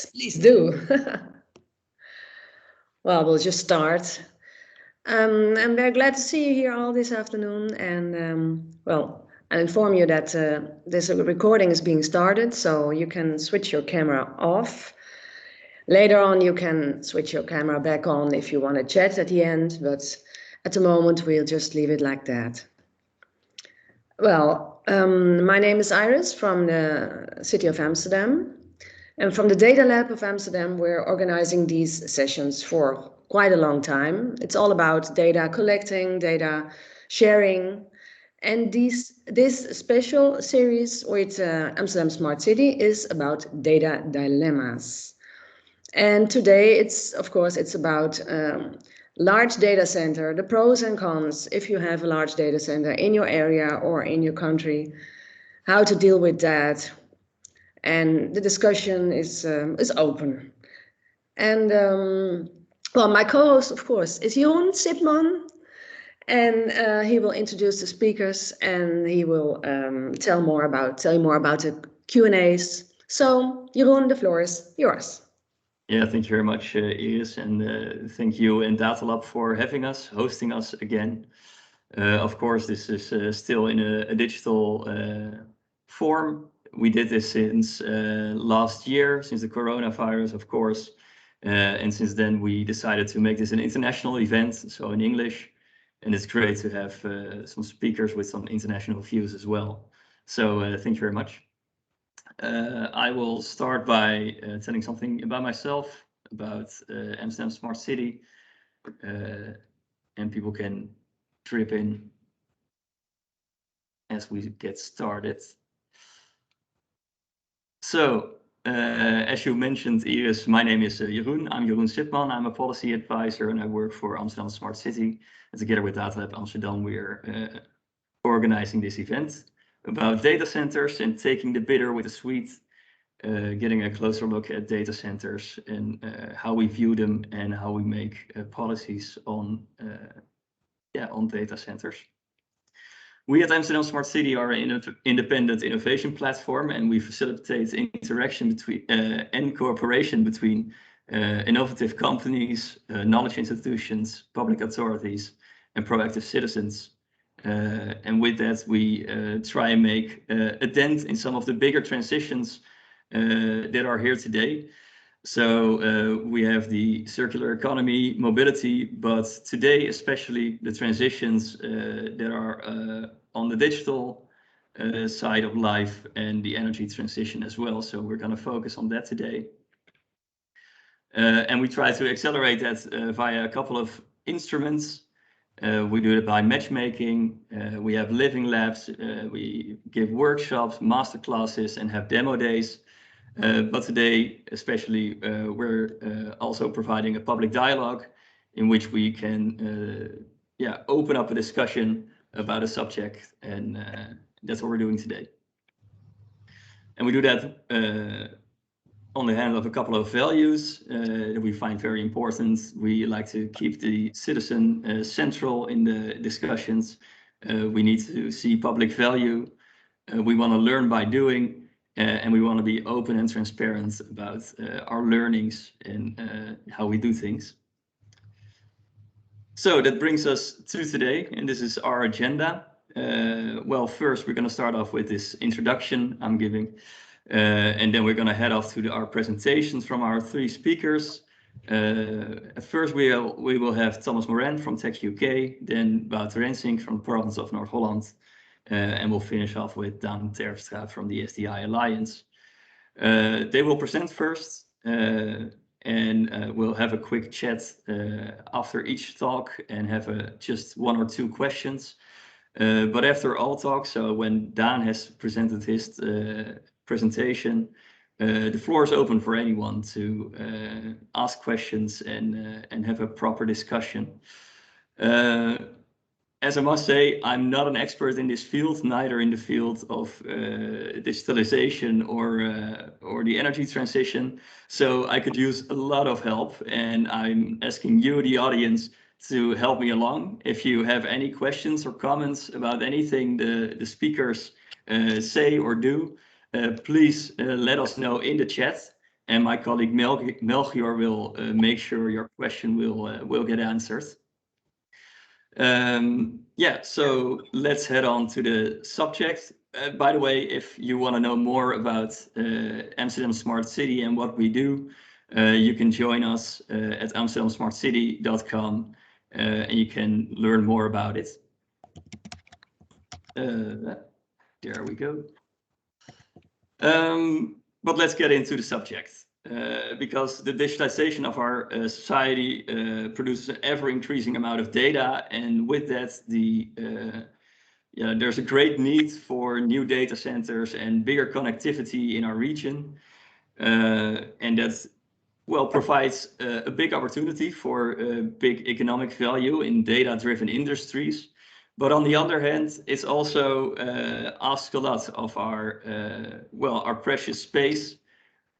Please do. Well, we'll just start. I'm very glad to see you here all this afternoon. And well, I'll inform you that this recording is being started, so you can switch your camera off. Later on, you can switch your camera back on if you want to chat at the end, but at the moment, we'll just leave it like that. Well, my name is Iris from the city of Amsterdam. And from the Datalab of Amsterdam, we're organizing these sessions for quite a long time. It's all about data collecting, data sharing. And this special series with Amsterdam Smart City is about data dilemmas. And today, of course, it's about large data center, the pros and cons, if you have a large data center in your area or in your country, how to deal with that. And the discussion is open. And well, my co-host, of course, is Jeroen Sipman, and he will introduce the speakers, and he will tell you more about the Q&As. So, Jeroen, the floor is yours. Yeah, thank you very much, Iris, and thank you and Datalab for having us, hosting us again. Of course, this is still in a digital form. We did this since last year, since the coronavirus, of course. And since then, we decided to make this an international event, so in English. And it's great to have some speakers with some international views as well. So thank you very much. I will start by telling something about myself, about Amsterdam Smart City, and people can trip in as we get started. So, as you mentioned, Iris, my name is Jeroen. I'm Jeroen Sipman. I'm a policy advisor and I work for Amsterdam Smart City. And together with Datalab Amsterdam, we're organizing this event about data centers and taking the bitter with a sweet, getting a closer look at data centers and how we view them and how we make policies on data centers. We at Amsterdam Smart City are an independent innovation platform, and we facilitate interaction between and cooperation between innovative companies, knowledge institutions, public authorities, and proactive citizens. And with that, we try and make a dent in some of the bigger transitions that are here today. So we have the circular economy, mobility, but today especially the transitions that are on the digital side of life and the energy transition as well. So we're going to focus on that today. And we try to accelerate that via a couple of instruments. We do it by matchmaking. We have living labs. We give workshops, master classes, and have demo days. But today, especially, we're also providing a public dialogue in which we can open up a discussion about a subject, and that's what we're doing today. And we do that on the hand of a couple of values that we find very important. We like to keep the citizen central in the discussions. We need to see public value. We want to learn by doing. And we want to be open and transparent about our learnings and how we do things. So that brings us to today, and this is our agenda. Well, first we're going to start off with this introduction I'm giving, and then we're going to head off to our presentations from our three speakers. At first we will have Thomas Moran from Tech UK, then Wouter Rensink from the province of North Holland, and we'll finish off with Daan Terpstra from the SDI Alliance. They will present first, and we'll have a quick chat after each talk and have just one or two questions. But after all talks, so when Daan has presented his presentation, the floor is open for anyone to ask questions and have a proper discussion. As I must say, I'm not an expert in this field, neither in the field of digitalization or the energy transition. So I could use a lot of help, and I'm asking you, the audience, to help me along. If you have any questions or comments about anything the speakers say or do, please let us know in the chat. and my colleague Melchior will make sure your question will get answered. Yeah, so let's head on to the subject. By the way, if you want to know more about Amsterdam Smart City and what we do, you can join us at amsterdamsmartcity.com and you can learn more about it. There we go. But let's get into the subject. Because the digitization of our society produces an ever-increasing amount of data, and with that, there's a great need for new data centers and bigger connectivity in our region, and that provides a big opportunity for big economic value in data-driven industries. But on the other hand, it's also asks a lot of our precious space.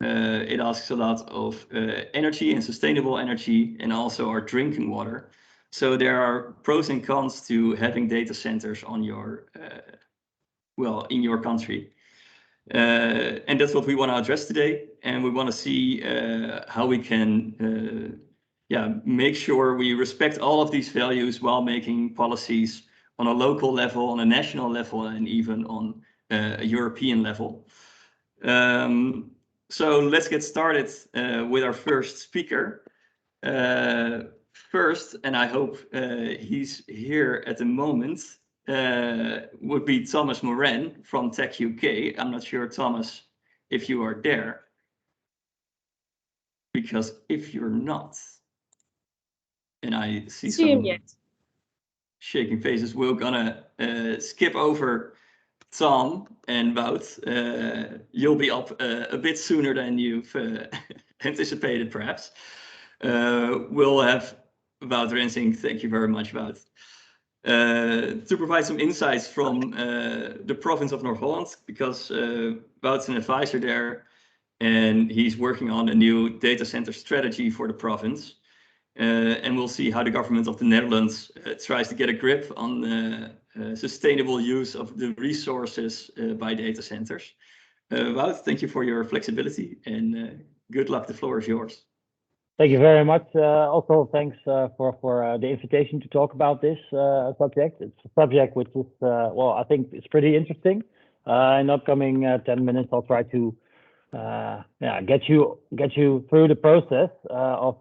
It asks a lot of energy and sustainable energy, and also our drinking water. So there are pros and cons to having data centers on your, in your country. And that's what we want to address today. And we want to see how we can make sure we respect all of these values while making policies on a local level, on a national level, and even on a European level. So let's get started with our first speaker. First, and I hope he's here at the moment, would be Thomas Moran from Tech UK. I'm not sure, Thomas, if you are there. Because if you're not, and I see some shaking faces, we're gonna skip over Tom and Wout. You'll be up a bit sooner than you've anticipated, perhaps. We'll have Wout Rensing. Thank you very much, Wout. To provide some insights from the province of North Holland, because Wout's an advisor there, and he's working on a new data center strategy for the province. And we'll see how the government of the Netherlands tries to get a grip on the sustainable use of the resources by data centers. Wout, thank you for your flexibility, and good luck. The floor is yours. Thank you very much. Also, thanks for the invitation to talk about this subject. It's a subject which is, I think it's pretty interesting. In the upcoming 10 minutes, I'll try to get you through the process of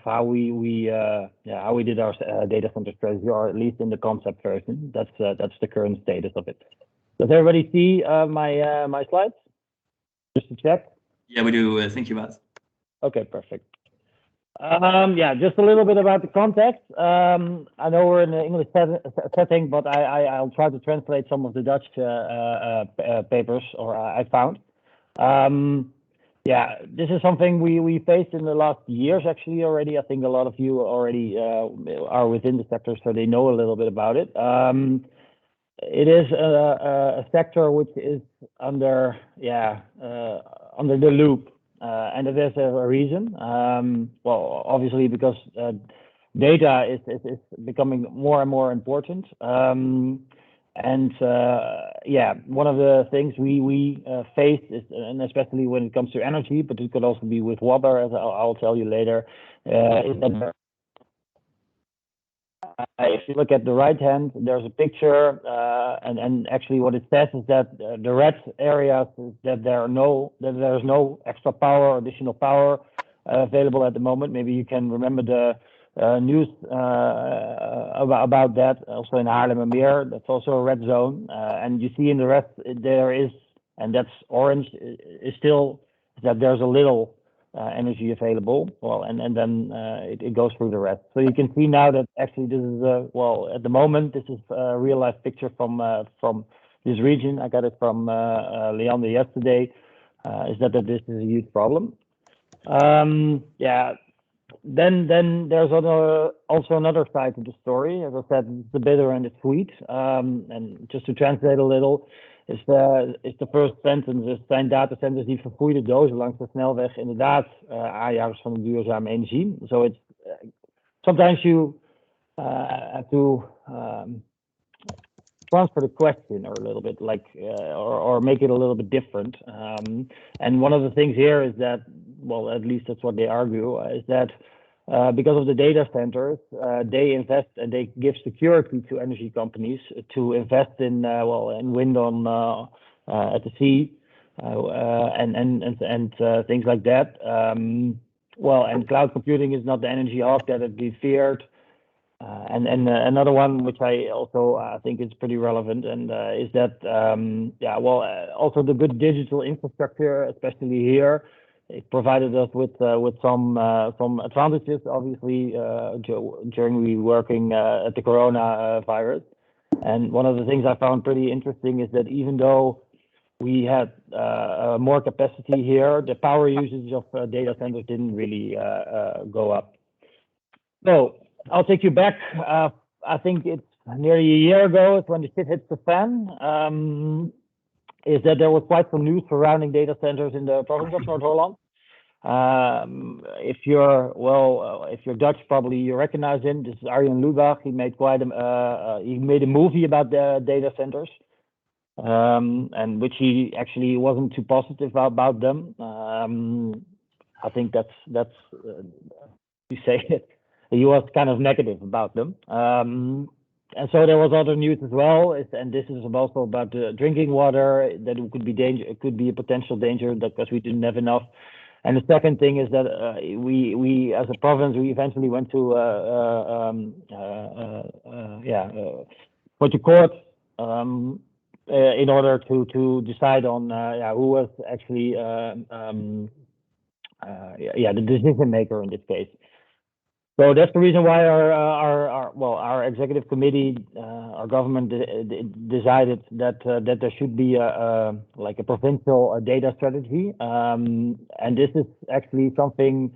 how we did our data center strategy, or at least in the concept version. That's the current status of it. Does everybody see my slides? Just to check. Yeah, we do. Thank you, Matt. Okay, perfect. Just a little bit about the context. I know we're in an English setting, but I'll try to translate some of the Dutch papers I found. This is something we faced in the last years, actually, already. I think a lot of you already are within the sector, so they know a little bit about it. It is a sector which is under the loop, and it is a reason. Obviously, because data is becoming more and more important. One of the things we face is, and especially when it comes to energy, but it could also be with water, as I'll tell you later, is that if you look at the right hand, there's a picture, and actually what it says is that the red areas is that there's no extra power or additional power available at the moment. Maybe you can remember the news about that, also in Haarlemmermeer. That's also a red zone, and you see in the rest there is, and that's orange, is still that there's a little energy available. And then it goes through the rest. So you can see now that actually this is at the moment this is a real life picture from this region. I got it from Leander yesterday. Is that this is a huge problem? Then there's also another side to the story. As I said, it's the bitter and the sweet. And just to translate a little, is the first sentence. Er zijn datacenters die vervoerde dozen langs de snelweg inderdaad aanjagers van de duurzame energie. So it's sometimes you have to transfer the question a little bit, like, or make it a little bit different. And one of the things here is that, well, at least that's what they argue, is that because of the data centers, they invest and they give security to energy companies to invest in, in wind on at the sea, and things like that. And cloud computing is not the energy hawk that it be feared. And another one which I also think is pretty relevant, and is that also the good digital infrastructure, especially here, it provided us with some advantages, obviously, during we working at the corona virus. And one of the things I found pretty interesting is that even though we had more capacity here, the power usage of data centers didn't really go up. So I'll take you back. I think it's nearly a year ago when the shit hits the fan. Is that there was quite some news surrounding data centers in the province of North Holland. If you're Dutch, probably you recognize him. This is Arjen Lubach. He made a movie about the data centers, and which he actually wasn't too positive about them. I think that's you say it. He was kind of negative about them. And so there was other news as well, and this is also about the drinking water, that it could be a potential danger because we didn't have enough. And the second thing is that we as a province, we eventually went to court in order to decide on who was actually the decision maker in this case. So that's the reason why our executive committee, our government decided that there should be a provincial data strategy, and this is actually something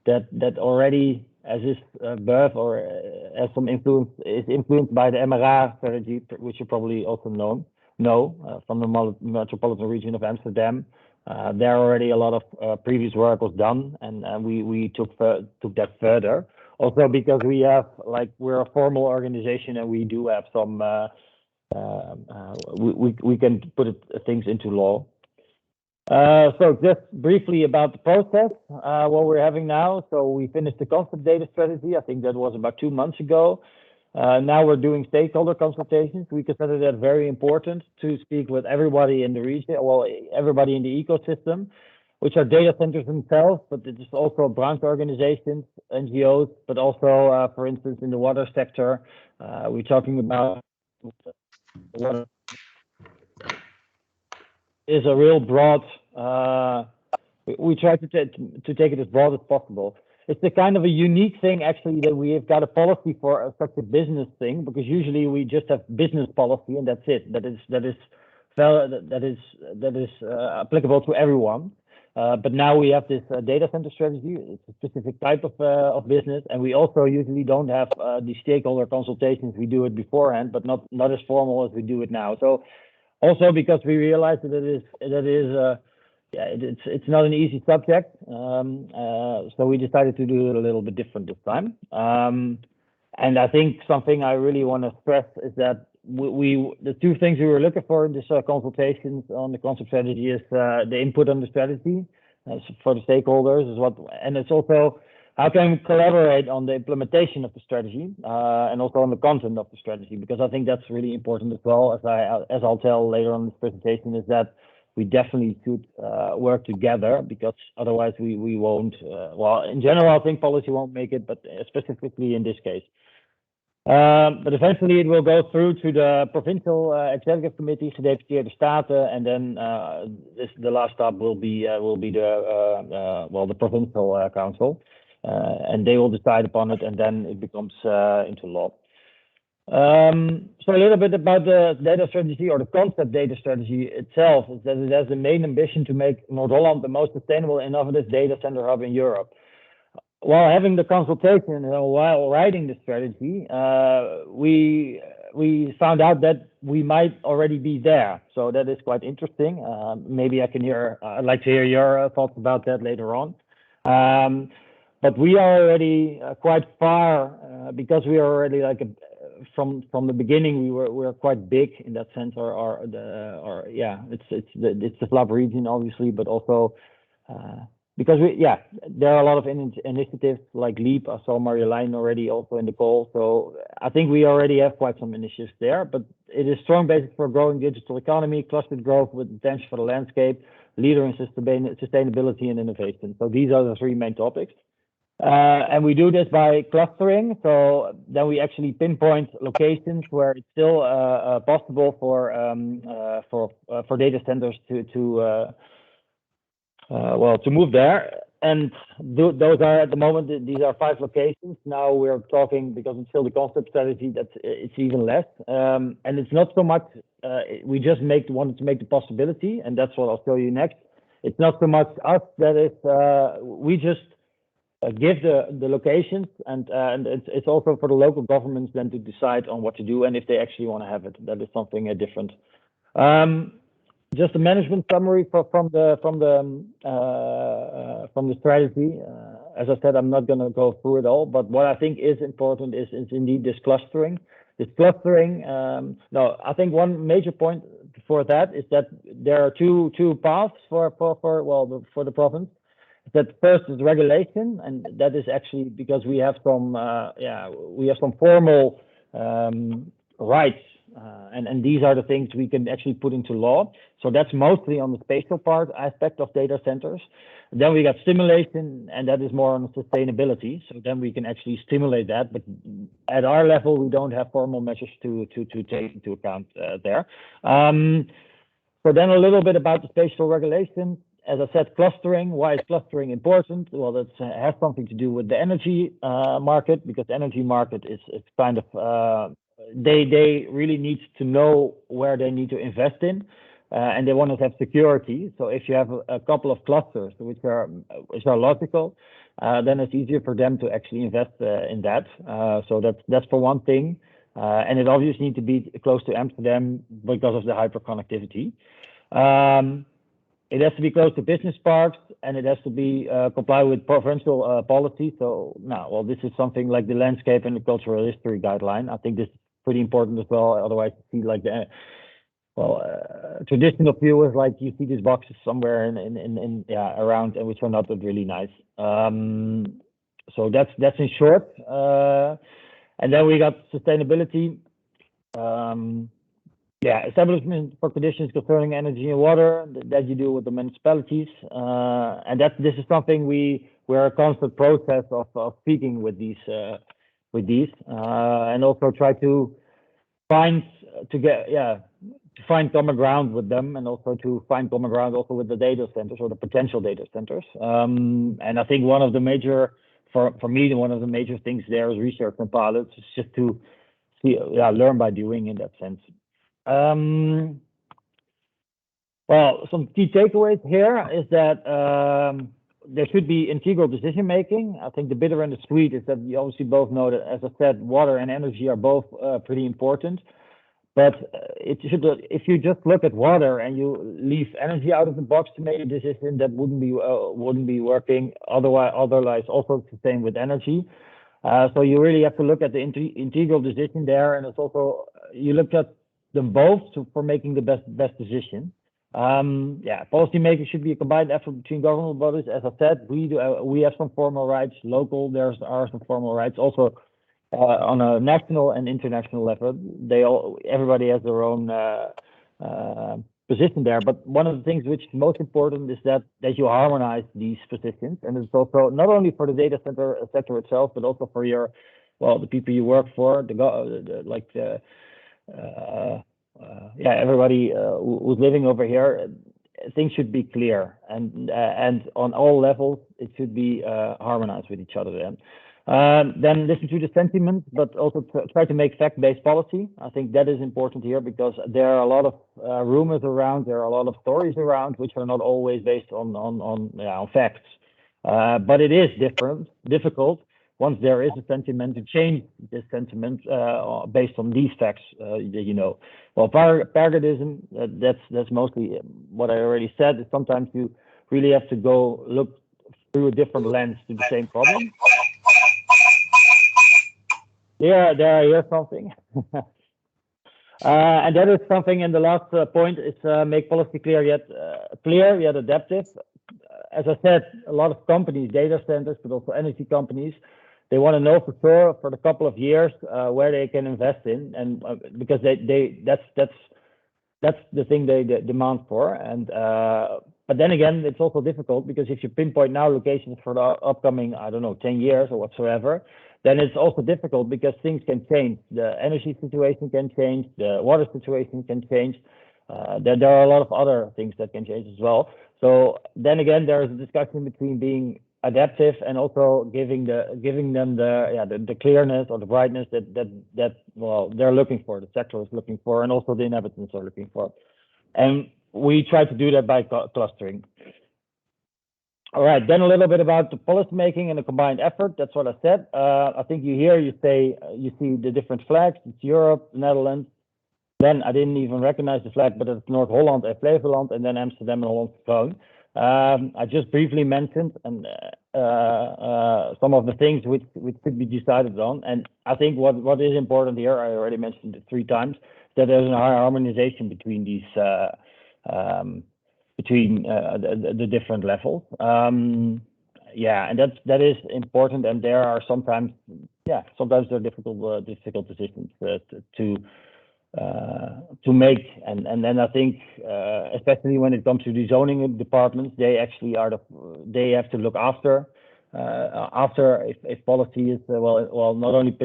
that already has its birth or has some influence, is influenced by the MRA strategy, which you probably also know from the metropolitan region of Amsterdam. There already a lot of previous work was done, and we took that further. Also because we're a formal organization and we do have some we can put things into law. So just briefly about the process, what we're having now. So we finished the concept data strategy. I think that was about 2 months ago. Now we're doing stakeholder consultations. We consider that very important to speak with everybody in the region, everybody in the ecosystem, which are data centers themselves, but it is also branch organizations, NGOs, but also, for instance, in the water sector, we're talking about water is a real broad. We try to take it as broad as possible. It's the kind of a unique thing, actually, that we have got a policy for such a business thing, because usually we just have business policy and that's it. That is applicable to everyone. But now we have this data center strategy. It's a specific type of business, and we also usually don't have the stakeholder consultations. We do it beforehand, but not as formal as we do it now. So also because we realize that it's not an easy subject, so we decided to do it a little bit different this time. And I think something I really want to stress is that the two things we were looking for in this consultations on the concept strategy is the input on the strategy for the stakeholders and it's also how can we collaborate on the implementation of the strategy and also on the content of the strategy, because I think that's really important as well. As I'll tell later on in this presentation, is that we definitely should work together, because otherwise we won't. In general, I think policy won't make it, but specifically in this case. But eventually it will go through to the provincial executive committee, Gedeputeerde Staten, and then the last stop will be the provincial council, and they will decide upon it, and then it becomes into law. So a little bit about the data strategy, or the concept data strategy itself, is that it has the main ambition to make North Holland the most sustainable, innovative data center hub in Europe. While having the consultation, while writing the strategy, we found out that we might already be there. So that is quite interesting. Maybe I'd like to hear your thoughts about that later on. But we are already quite far, because we are already from the beginning we were quite big in that sense. It's the Flap region obviously, but also because there are a lot of initiatives like LEAP. I saw Marjolein already also in the call, so I think we already have quite some initiatives there. But it is strong basis for a growing digital economy, clustered growth with attention for the landscape, leader in sustainability and innovation. So these are the three main topics. And we do this by clustering. So then we actually pinpoint locations where it's still possible for data centers to move there. And those are at the moment, these are 5 locations. Now we're talking, because it's still the concept strategy, that it's even less. And it's not so much, we just wanted to make the possibility, and that's what I'll show you next. It's not so much us that is, we just give the locations, and it's also for the local governments then to decide on what to do and if they actually want to have it. That is something different. Just a management summary from the strategy. As I said, I'm not going to go through it all, but what I think is important is indeed this clustering. This clustering. I think one major point for that is that there are two paths for the province. That first is regulation, and that is actually because we have some formal rights. And these are the things we can actually put into law. So that's mostly on the spatial part aspect of data centers. Then we got stimulation, and that is more on sustainability. So then we can actually stimulate that. But at our level, we don't have formal measures to take into account there. So then a little bit about the spatial regulation. As I said, clustering. Why is clustering important? Well, that has something to do with the energy market, because the energy market is kind of they really need to know where they need to invest in, and they want to have security. So if you have a couple of clusters which are logical, then it's easier for them to actually invest in that. So that's for one thing, and it obviously needs to be close to Amsterdam because of the hyperconnectivity. It has to be close to business parks, and it has to be comply with provincial policy. So this is something like the landscape and the cultural history guideline. I think this is pretty important as well. Otherwise, you see like the traditional view is like you see these boxes somewhere in around, and which are not really nice. So that's in short. And then we got sustainability. Establishment for conditions concerning energy and water that you do with the municipalities, and this is something we're a constant process of speaking with these, and also try to find common ground with them, and also to find common ground also with the data centers or the potential data centers. And I think one of the major, for me, one of the major things there is research and pilots. It's just to learn by doing in that sense. Well, some key takeaways here is that there should be integral decision making. I think the bitter and the sweet is that you obviously both know that, as I said, water and energy are both pretty important. But if you just look at water and you leave energy out of the box to make a decision, that wouldn't be working. Otherwise, also the same with energy. So you really have to look at the integral decision there, and it's also you look at them both for making the best decision. Policymaking should be a combined effort between government bodies. As I said, we have some formal rights. Local, there are some formal rights. Also, on a national and international level, everybody has their own position there. But one of the things which is most important is that you harmonize these positions, and it's also not only for the data center sector itself, but also for the people you work for, everybody who's living over here. Things should be clear, and on all levels, it should be harmonized with each other. Then listen to the sentiment, but also try to make fact-based policy. I think that is important here, because there are a lot of rumors around, there are a lot of stories around, which are not always based on facts. But it is difficult once there is a sentiment to change this sentiment based on these facts. Well, paradigmatism, that's mostly what I already said. Is sometimes you really have to go look through a different lens to the same problem. There I hear something. And that is something, and the last point is make policy clear yet adaptive. As I said, a lot of companies, data centers, but also energy companies, they want to know for sure for the couple of years where they can invest in, and because that's the thing they demand for. And but then again, it's also difficult because if you pinpoint now locations for the upcoming, I don't know, 10 years or whatsoever, then it's also difficult because things can change. The energy situation can change, the water situation can change. There are a lot of other things that can change as well. So then again, there is a discussion between being adaptive and also giving them the clearness or the brightness that well they're looking for, the sector is looking for, and also the inhabitants are looking for. And we try to do that by clustering. All right, then a little bit about the policy making and the combined effort. That's what I said. I think you see the different flags. It's Europe, the Netherlands. Then I didn't even recognize the flag, but it's North Holland and Flevoland, and then Amsterdam and Holland. I just briefly mentioned and some of the things which could be decided on. And I think what is important here, I already mentioned it 3 times, that there's a higher harmonization between these the different levels. Yeah, and that is important, and there are sometimes they're difficult decisions to make, and then I think especially when it comes to the zoning departments, they actually they have to look after if policy is well not only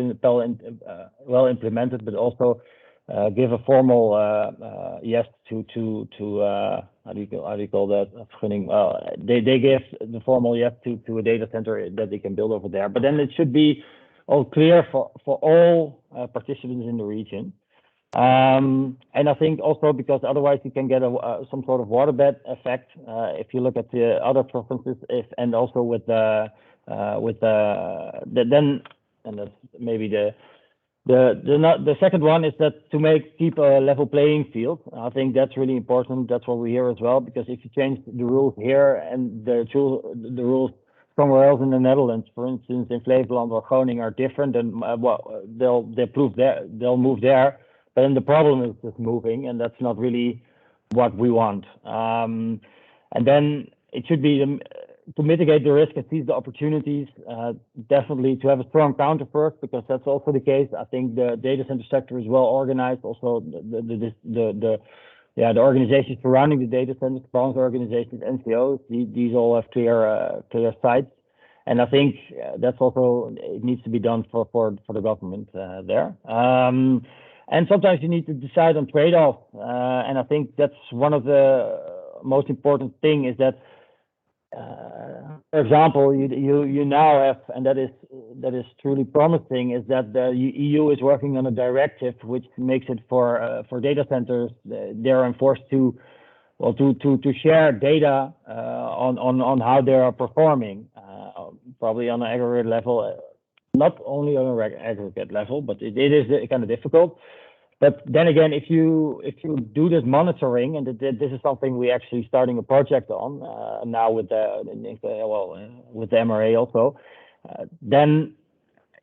well implemented, but also give a formal yes to how do you call that? They give the formal yes to a data center that they can build over there. But then it should be all clear for all participants in the region. And I think also because otherwise you can get some sort of waterbed effect if you look at the other provinces, and also with then, and that's maybe the second one is that to keep a level playing field. I think that's really important. That's what we hear as well, because if you change the rules here and the rules somewhere else in the Netherlands, for instance, in Flevoland or Groningen are different, then they'll move there. But then the problem is just moving, and that's not really what we want. And then it should be to mitigate the risk and seize the opportunities, definitely to have a strong counter first, because that's also the case. I think the data center sector is well organized. Also, the organizations surrounding the data centers, sponsor organizations, NCOs, these all have clear sites. And I think that's also, it needs to be done for the government there. And sometimes you need to decide on trade-off. And I think that's one of the most important thing is that, for example, you now have, and that is truly promising, is that the EU is working on a directive which makes it for data centers. They're enforced to share data on how they are performing, probably on an aggregate level, not only on an aggregate level, but it is kind of difficult. But then again, if you do this monitoring, and this is something we actually starting a project on now with the MRA also, then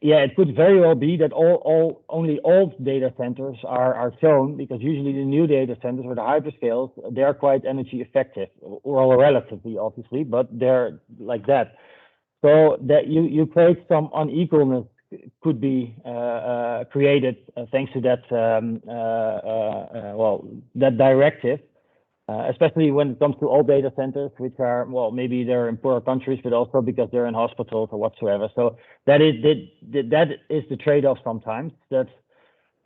yeah, it could very well be that only old data centers are shown, because usually the new data centers or the hyperscales, they're quite energy effective, well, relatively obviously, but they're like that. So that you create some unequalness could be created thanks to that that directive, especially when it comes to all data centers, which are maybe they're in poorer countries, but also because they're in hospitals or whatsoever. So that is the trade-off sometimes, that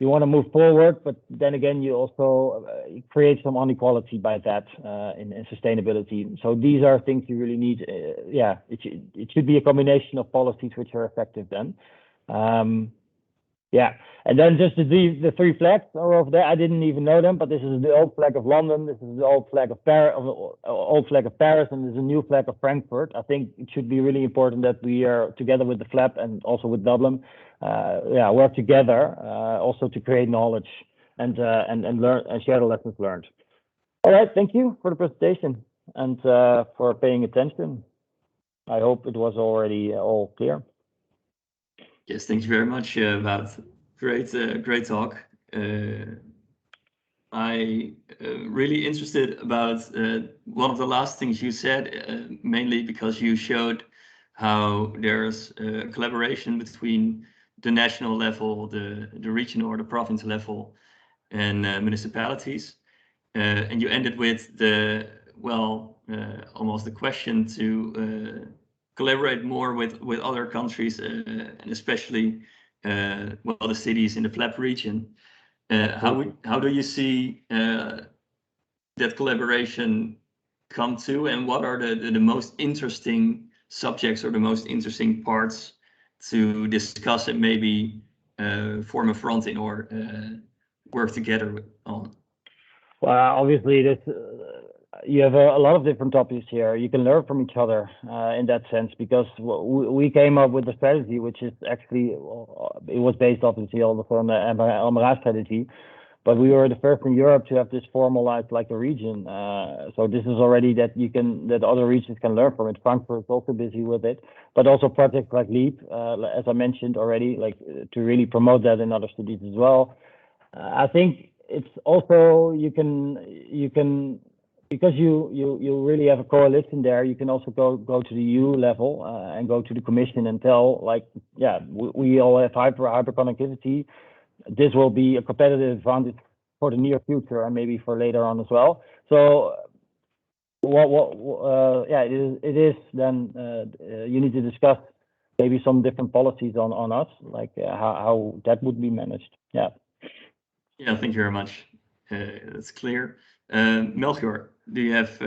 you want to move forward, but then again you also create some inequality by that in sustainability. So these are things you really need. It should be a combination of policies which are effective then. And then just the 3 flags are over there. I didn't even know them, but this is the old flag of London, this is the old flag of Paris, and there's a new flag of Frankfurt. I think it should be really important that we are together with the FLAP and also with Dublin, work together also to create knowledge and learn and share the lessons learned. All right, thank you for the presentation and for paying attention. I hope it was already all clear. Yes, thank you very much, Wout. Great talk. I really interested about one of the last things you said, mainly because you showed how there's collaboration between the national level, the regional or the province level, and municipalities. And you ended with the, well, almost the question to collaborate more with other countries, and especially, well, the cities in the FLAP region. How do you see that collaboration come to, and what are the most interesting subjects or the most interesting parts to discuss and maybe form a front in or work together on? Well, obviously, this you have a lot of different topics here. You can learn from each other in that sense, because we came up with a strategy, which is actually it was based obviously also on the MRA strategy, but we were the first in Europe to have this formalized like a region. So this is already that other regions can learn from it. Frankfurt is also busy with it, but also projects like LEAP, as I mentioned already, like to really promote that in other cities as well. I think it's also you can because you really have a coalition there. You can also go to the EU level and go to the Commission and tell, like, yeah, we all have hyper connectivity. This will be a competitive advantage for the near future and maybe for later on as well. So it is then you need to discuss maybe some different policies on us, like how that would be managed. Yeah. Yeah, thank you very much. That's clear. Melchior, do you have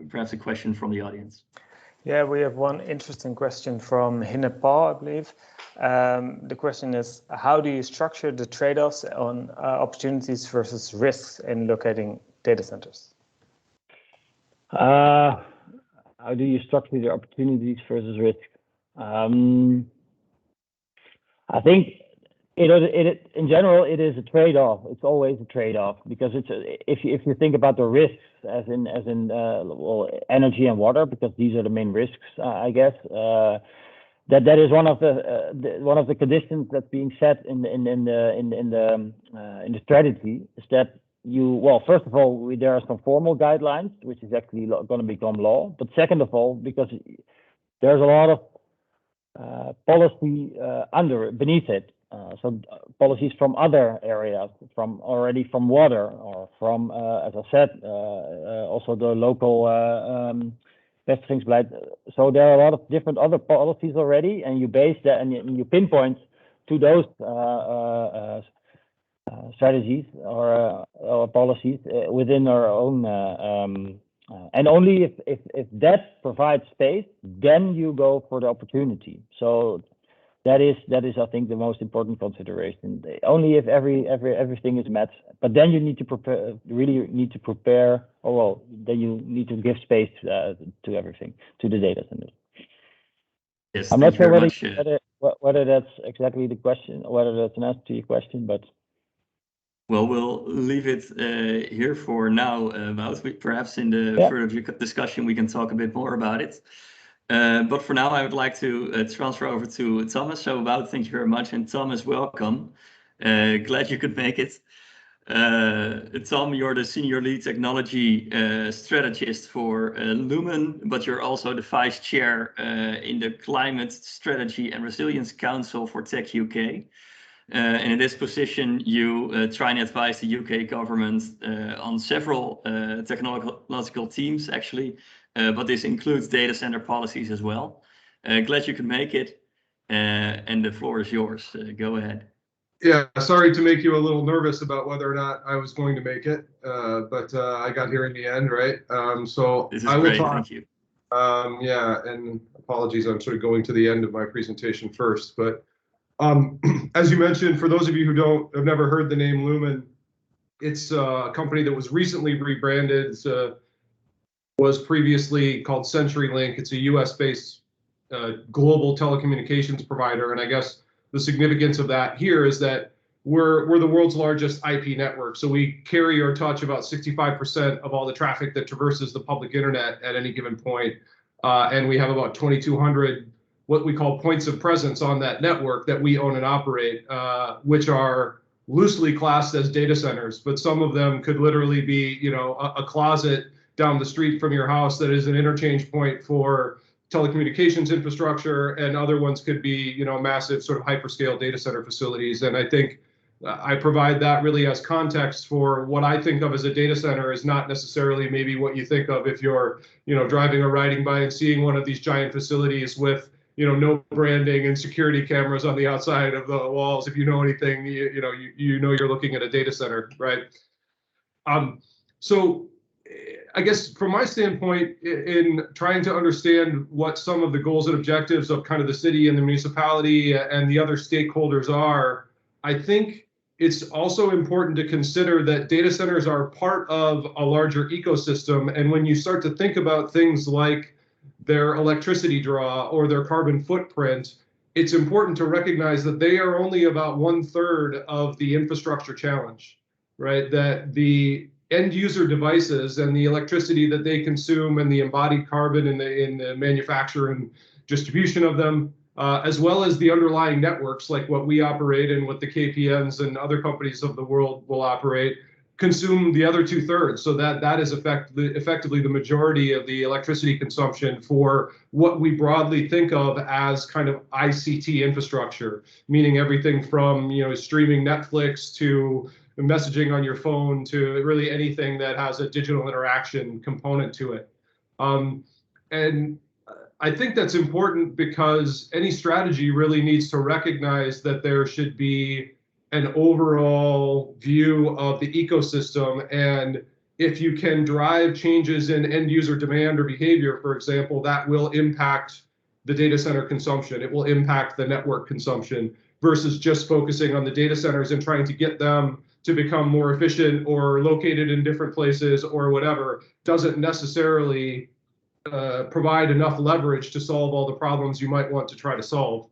perhaps a question from the audience? Yeah, we have one interesting question from Hinepal, I believe. The question is, how do you structure the trade-offs on opportunities versus risks in locating data centers? How do you structure the opportunities versus risk? I think in general, it is a trade-off. It's always a trade-off, because if you think about the risks as in well, energy and water, because these are the main risks, I guess. That is one of the conditions that's being set in the strategy, is that first of all, there are some formal guidelines which is actually going to become law. But second of all, because there's a lot of policy beneath it. So policies from other areas, from water, or from, as I said, also the local vestigingsbeleid. So there are a lot of different other policies already, and you base that and you pinpoint to those strategies or policies within our own. And only if that provides space, then you go for the opportunity. So that is, I think, the most important consideration. Only if everything is met, but then you need to prepare. Or well, then you need to give space to everything, to the data centers. Yes, I'm not sure whether that's exactly the question, or whether that's an answer to your question, but. Well, we'll leave it here for now, Wout. Perhaps in the further discussion we can talk a bit more about it. But for now, I would like to transfer over to Thomas. So, Wout, thank you very much, and Thomas, welcome. Glad you could make it. Tom, you're the senior lead technology strategist for Lumen, but you're also the vice chair in the Climate Strategy and Resilience Council for Tech UK. And in this position, you try and advise the UK government on several technological teams, actually, but this includes data center policies as well. Glad you could make it, and the floor is yours. Go ahead. Yeah, sorry to make you a little nervous about whether or not I was going to make it, but I got here in the end, right? So this is great. Thank you. Yeah, and apologies, I'm sort of going to the end of my presentation first, but as you mentioned, for those of you who have never heard the name Lumen, it's a company that was recently rebranded. Was previously called CenturyLink. It's a US-based global telecommunications provider, and I guess the significance of that here is that we're the world's largest IP network. So we carry or touch about 65% of all the traffic that traverses the public internet at any given point, and we have about 2,200 what we call points of presence on that network that we own and operate, which are loosely classed as data centers, but some of them could literally be, you know, a closet down the street from your house that is an interchange point for telecommunications infrastructure, and other ones could be, you know, massive sort of hyperscale data center facilities. And I think I provide that really as context for what I think of as a data center is not necessarily maybe what you think of if you're, you know, driving or riding by and seeing one of these giant facilities with, you know, no branding and security cameras on the outside of the walls. If you know anything, you know you're looking at a data center, right? So I guess from my standpoint, in trying to understand what some of the goals and objectives of kind of the city and the municipality and the other stakeholders are, I think it's also important to consider that data centers are part of a larger ecosystem. And when you start to think about things like their electricity draw or their carbon footprint, it's important to recognize that they are only about 1/3 of the infrastructure challenge, right? That the end user devices and the electricity that they consume and the embodied carbon in the manufacture and distribution of them, as well as the underlying networks like what we operate and what the KPNs and other companies of the world will operate, consume the other 2/3. So that is effectively the majority of the electricity consumption for what we broadly think of as kind of ICT infrastructure, meaning everything from, you know, streaming Netflix to messaging on your phone to really anything that has a digital interaction component to it. And I think that's important because any strategy really needs to recognize that there should be an overall view of the ecosystem. And if you can drive changes in end user demand or behavior, for example, that will impact the data center consumption. It will impact the network consumption versus just focusing on the data centers and trying to get them to become more efficient or located in different places or whatever doesn't necessarily provide enough leverage to solve all the problems you might want to try to solve.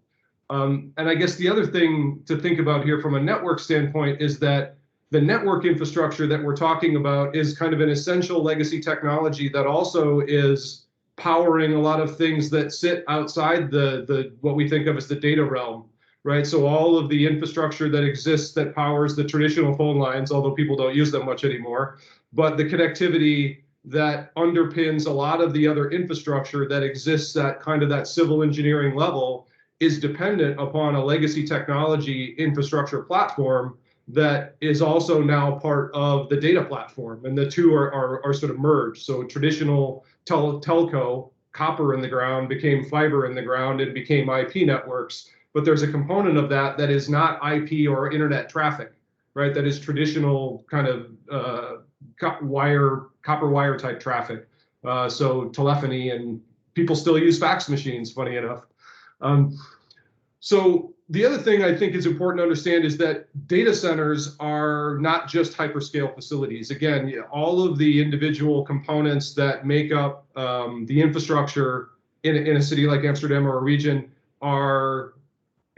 And I guess the other thing to think about here from a network standpoint is that the network infrastructure that we're talking about is kind of an essential legacy technology that also is powering a lot of things that sit outside the what we think of as the data realm, right? So all of the infrastructure that exists that powers the traditional phone lines, although people don't use them much anymore, but the connectivity that underpins a lot of the other infrastructure that exists at kind of that civil engineering level is dependent upon a legacy technology infrastructure platform that is also now part of the data platform. And the two are sort of merged. So traditional telco, copper in the ground, became fiber in the ground and became IP networks. But there's a component of that that is not IP or internet traffic, right? That is traditional kind of copper wire type traffic. So telephony, and people still use fax machines, funny enough. So the other thing I think is important to understand is that data centers are not just hyperscale facilities. Again, all of the individual components that make up the infrastructure in a city like Amsterdam or a region are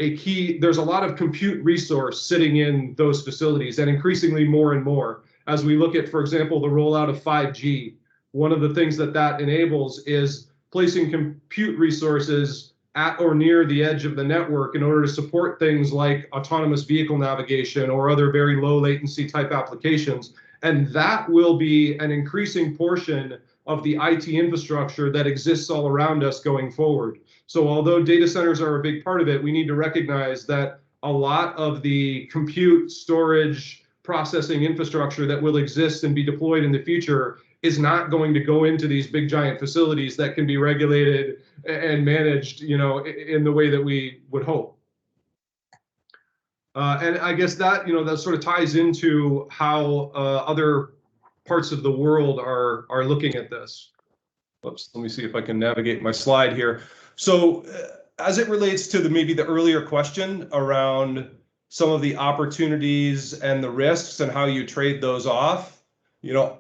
a key. There's a lot of compute resource sitting in those facilities, and increasingly more and more. As we look at, for example, the rollout of 5G, one of the things that enables is placing compute resources at or near the edge of the network in order to support things like autonomous vehicle navigation or other very low latency type applications. And that will be an increasing portion of the IT infrastructure that exists all around us going forward. So although data centers are a big part of it, we need to recognize that a lot of the compute, storage, processing infrastructure that will exist and be deployed in the future is not going to go into these big giant facilities that can be regulated and managed, you know, in the way that we would hope. And I guess that, you know, that sort of ties into how other parts of the world are looking at this. Oops, let me see if I can navigate my slide here. So as it relates to maybe the earlier question around some of the opportunities and the risks and how you trade those off, you know,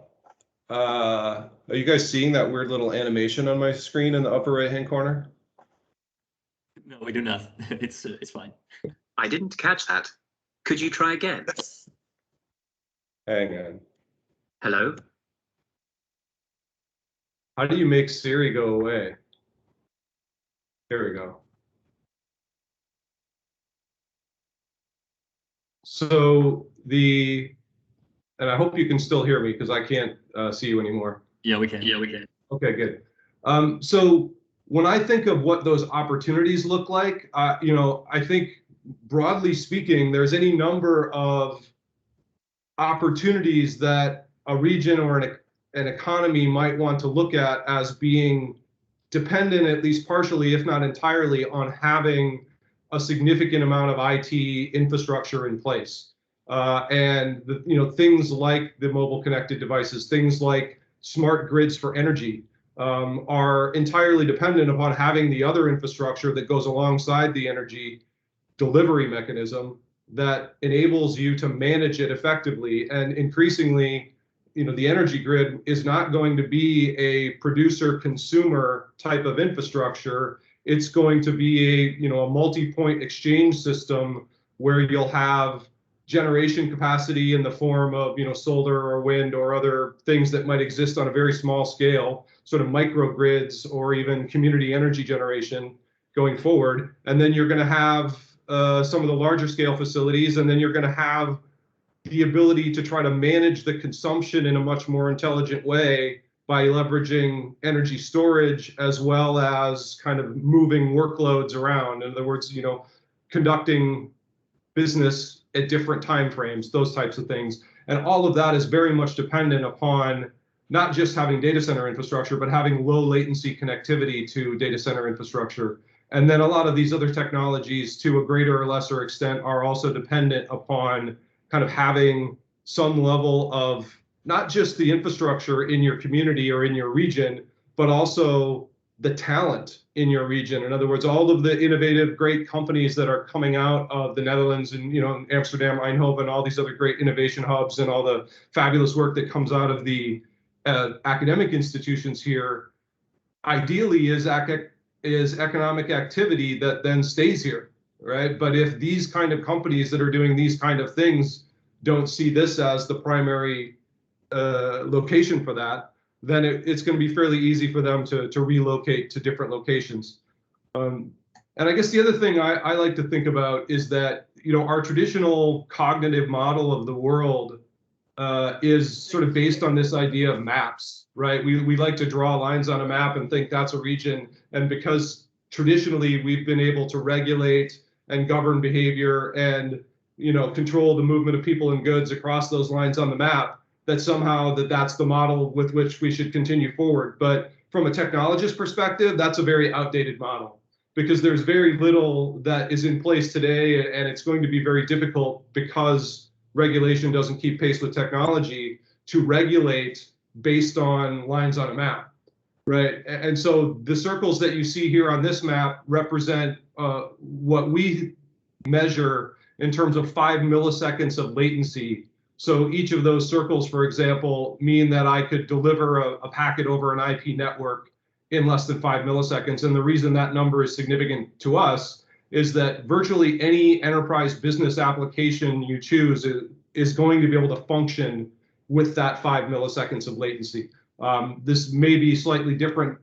are you guys seeing that weird little animation on my screen in the upper right hand corner? No, we do not. It's fine. I didn't catch that. Could you try again? Hang on. Hello? How do you make Siri go away? There we go. So and I hope you can still hear me because I can't see you anymore. Yeah, we can. Yeah, we can. Okay, good. So when I think of what those opportunities look like, I think broadly speaking, there's any number of opportunities that a region or an economy might want to look at as being dependent, at least partially, if not entirely, on having a significant amount of IT infrastructure in place. And things like the mobile connected devices, things like smart grids for energy, are entirely dependent upon having the other infrastructure that goes alongside the energy delivery mechanism that enables you to manage it effectively. And increasingly, the energy grid is not going to be a producer consumer type of infrastructure. It's going to be a multi-point exchange system where you'll have generation capacity in the form of solar or wind or other things that might exist on a very small scale, sort of microgrids or even community energy generation going forward. And then you're going to have some of the larger scale facilities, and then you're going to have the ability to try to manage the consumption in a much more intelligent way by leveraging energy storage as well as kind of moving workloads around. In other words, conducting business at different time frames, those types of things. And all of that is very much dependent upon not just having data center infrastructure, but having low latency connectivity to data center infrastructure. And then a lot of these other technologies, to a greater or lesser extent, are also dependent upon kind of having some level of not just the infrastructure in your community or in your region, but also the talent in your region. In other words, all of the innovative, great companies that are coming out of the Netherlands and Amsterdam, Eindhoven, all these other great innovation hubs, and all the fabulous work that comes out of the academic institutions here, ideally is economic activity that then stays here, right? But if these kind of companies that are doing these kind of things don't see this as the primary location for that, then it's going to be fairly easy for them to relocate to different locations. And I guess the other thing I like to think about is that our traditional cognitive model of the world is sort of based on this idea of maps, right? We like to draw lines on a map and think that's a region. And because traditionally we've been able to regulate and govern behavior and control the movement of people and goods across those lines on the map, that somehow that's the model with which we should continue forward. But from a technologist perspective, that's a very outdated model, because there's very little that is in place today, and it's going to be very difficult, because regulation doesn't keep pace with technology, to regulate based on lines on a map, right? And so the circles that you see here on this map represent what we measure in terms of 5 milliseconds of latency. So each of those circles, for example, mean that I could deliver a packet over an IP network in less than 5 milliseconds. And the reason that number is significant to us is that virtually any enterprise business application you choose is going to be able to function with that 5 milliseconds of latency. This may be slightly different.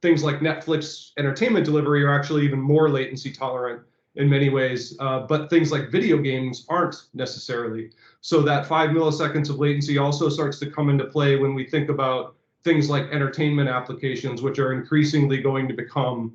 Things like Netflix entertainment delivery are actually even more latency tolerant in many ways, but things like video games aren't necessarily. So that 5 milliseconds of latency also starts to come into play when we think about things like entertainment applications, which are increasingly going to become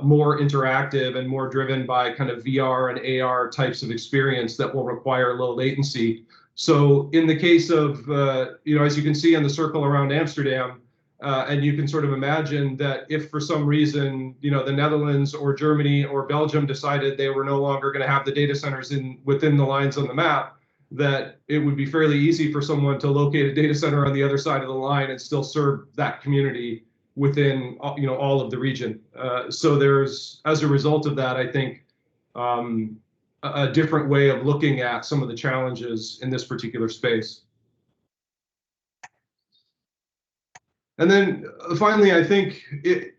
more interactive and more driven by kind of VR and AR types of experience that will require low latency. So in the case of, as you can see on the circle around Amsterdam, and you can sort of imagine that if for some reason, the Netherlands or Germany or Belgium decided they were no longer going to have the data centers within the lines on the map, that it would be fairly easy for someone to locate a data center on the other side of the line and still serve that community within all of the region. So there's, as a result of that, I think, a different way of looking at some of the challenges in this particular space. And then finally, I think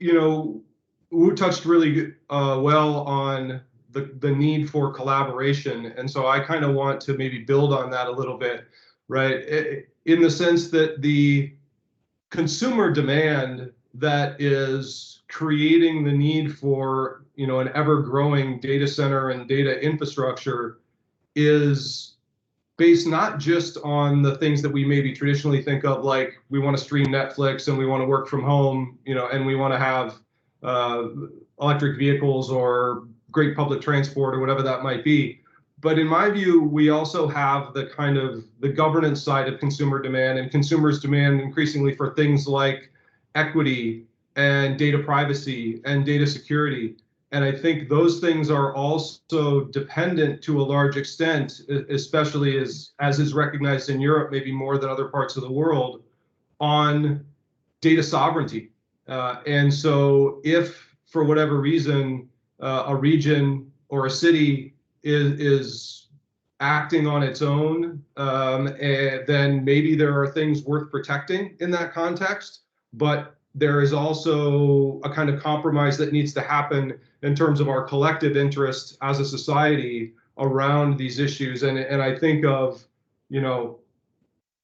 Wu touched really well on the need for collaboration. And so I kind of want to maybe build on that a little bit, right? In the sense that the consumer demand that is creating the need for an ever-growing data center and data infrastructure is based not just on the things that we maybe traditionally think of, like we want to stream Netflix and we want to work from home, you know, and we want to have electric vehicles or great public transport or whatever that might be. But in my view, we also have the kind of the governance side of consumer demand, and consumers demand increasingly for things like equity and data privacy and data security. And I think those things are also dependent to a large extent, especially as is recognized in Europe, maybe more than other parts of the world, on data sovereignty. And so if, for whatever reason, a region or a city is acting on its own, then maybe there are things worth protecting in that context. But there is also a kind of compromise that needs to happen in terms of our collective interest as a society around these issues. And I think of, you know,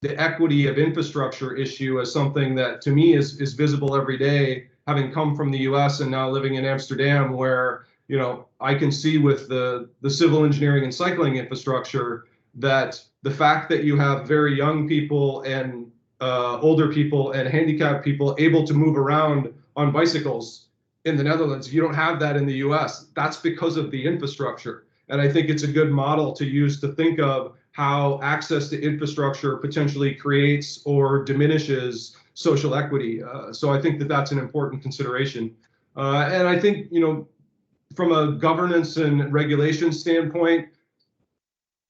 the equity of infrastructure issue as something that to me is visible every day, having come from the US and now living in Amsterdam, where, you know, I can see with the civil engineering and cycling infrastructure that the fact that you have very young people and older people and handicapped people able to move around on bicycles in the Netherlands, you don't have that in the US. That's because of the infrastructure. And I think it's a good model to use to think of how access to infrastructure potentially creates or diminishes social equity. So I think that that's an important consideration. And I think, you know, from a governance and regulation standpoint,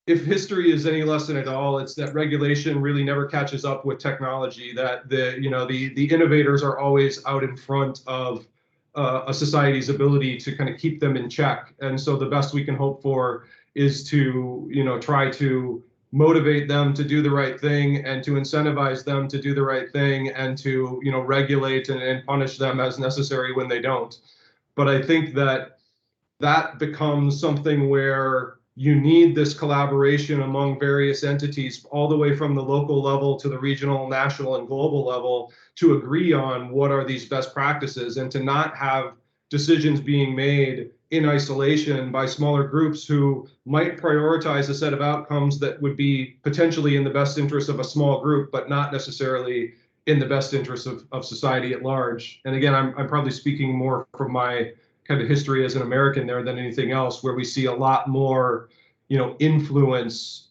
if history is any lesson at all, it's that regulation really never catches up with technology, that the innovators are always out in front of a society's ability to kind of keep them in check. And so the best we can hope for is to, you know, try to motivate them to do the right thing and to incentivize them to do the right thing and to, you know, regulate and punish them as necessary when they don't. But I think that becomes something where you need this collaboration among various entities, all the way from the local level to the regional, national, and global level, to agree on what are these best practices, and to not have decisions being made in isolation by smaller groups who might prioritize a set of outcomes that would be potentially in the best interest of a small group, but not necessarily in the best interest of society at large. And again, I'm probably speaking more from my kind of history as an American there than anything else, where we see a lot more, you know, influence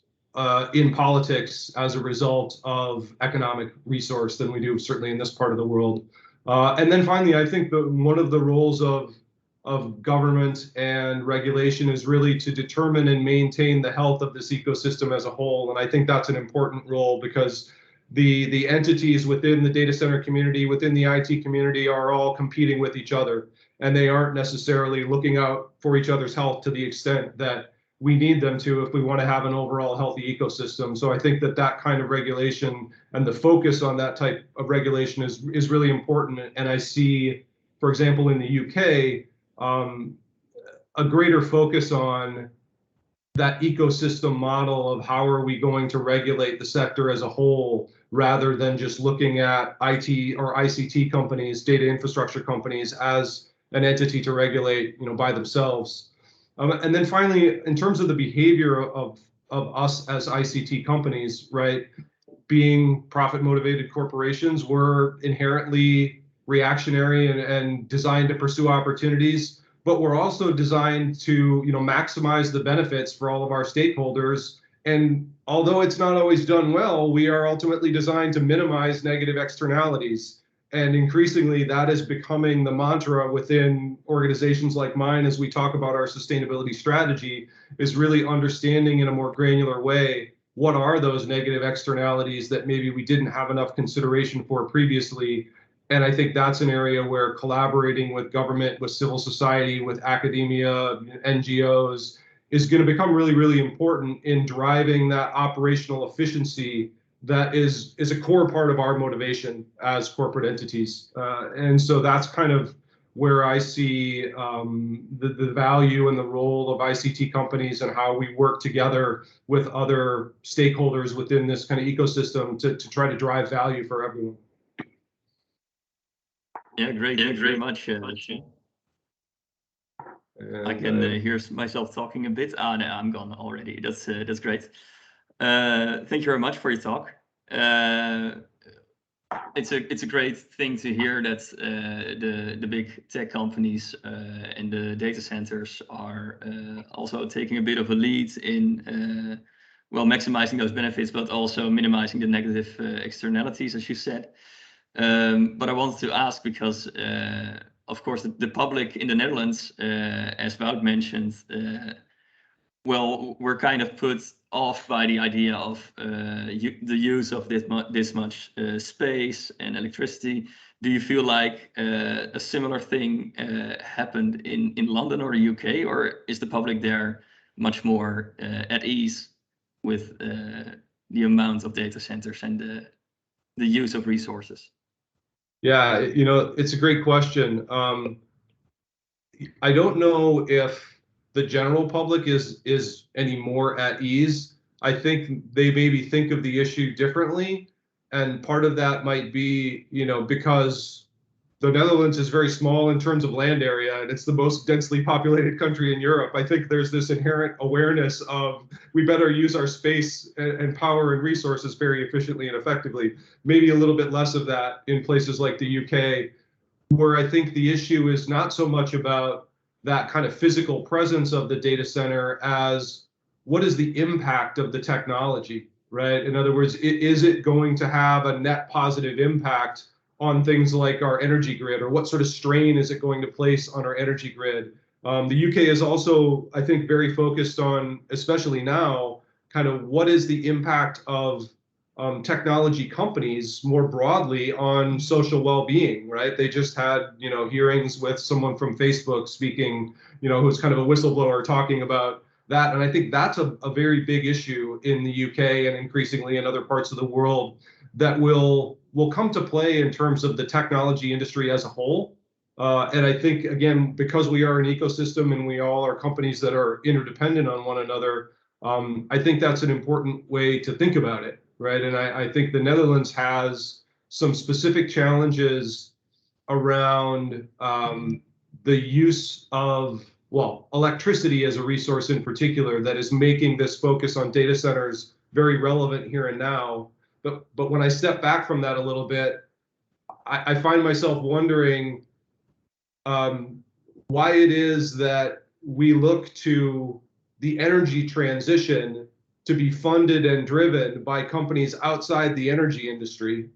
in politics as a result of economic resource than we do certainly in this part of the world. And then finally, I think that one of the roles of government and regulation is really to determine and maintain the health of this ecosystem as a whole. And I think that's an important role, because the entities within the data center community, within the IT community, are all competing with each other. And they aren't necessarily looking out for each other's health to the extent that we need them to if we want to have an overall healthy ecosystem. So I think that kind of regulation and the focus on that type of regulation is really important. And I see, for example, in the UK, a greater focus on that ecosystem model of how are we going to regulate the sector as a whole, rather than just looking at IT or ICT companies, data infrastructure companies, as an entity to regulate, you know, by themselves. And then finally, in terms of the behavior of us as ICT companies, right, being profit-motivated corporations, we're inherently reactionary and designed to pursue opportunities, but we're also designed to, you know, maximize the benefits for all of our stakeholders. And although it's not always done well, we are ultimately designed to minimize negative externalities. And increasingly, that is becoming the mantra within organizations like mine as we talk about our sustainability strategy, is really understanding in a more granular way what are those negative externalities that maybe we didn't have enough consideration for previously. And I think that's an area where collaborating with government, with civil society, with academia, NGOs, is going to become really, really important in driving that operational efficiency that is a core part of our motivation as corporate entities. And so that's kind of where I see the value and the role of ICT companies and how we work together with other stakeholders within this kind of ecosystem to try to drive value for everyone. Yeah, great. Thank you very much. And, I can hear myself talking a bit. Ah, no, I'm gone already. That's great. Thank you very much for your talk. It's a great thing to hear that the big tech companies and the data centers are also taking a bit of a lead in well, maximizing those benefits, but also minimizing the negative externalities, as you said. But I wanted to ask because, of course, the public in the Netherlands, as Wout mentioned, well, we're kind of put off by the idea of the use of this much space and electricity. Do you feel like a similar thing happened in London or the UK, or is the public there much more at ease with the amount of data centers and the use of resources? Yeah, you know, it's a great question. I don't know if the general public is any more at ease. I think they maybe think of the issue differently, and part of that might be, you know, because the Netherlands is very small in terms of land area, and it's the most densely populated country in Europe. I think there's this inherent awareness of we better use our space and power and resources very efficiently and effectively. Maybe a little bit less of that in places like the UK, where I think the issue is not so much about that kind of physical presence of the data center as what is the impact of the technology, right? In other words, is it going to have a net positive impact on things like our energy grid, or what sort of strain is it going to place on our energy grid? The UK is also, I think, very focused on, especially now, kind of what is the impact of technology companies more broadly on social well-being, right? They just had, you know, hearings with someone from Facebook speaking, you know, who's kind of a whistleblower talking about that. And I think that's a very big issue in the UK and increasingly in other parts of the world that will come to play in terms of the technology industry as a whole. And I think, again, because we are an ecosystem and we all are companies that are interdependent on one another, I think that's an important way to think about it. Right. And I think the Netherlands has some specific challenges around the use of, well, electricity as a resource in particular that is making this focus on data centers very relevant here and now. But when I step back from that a little bit, I find myself wondering why it is that we look to the energy transition to be funded and driven by companies outside the energy industry,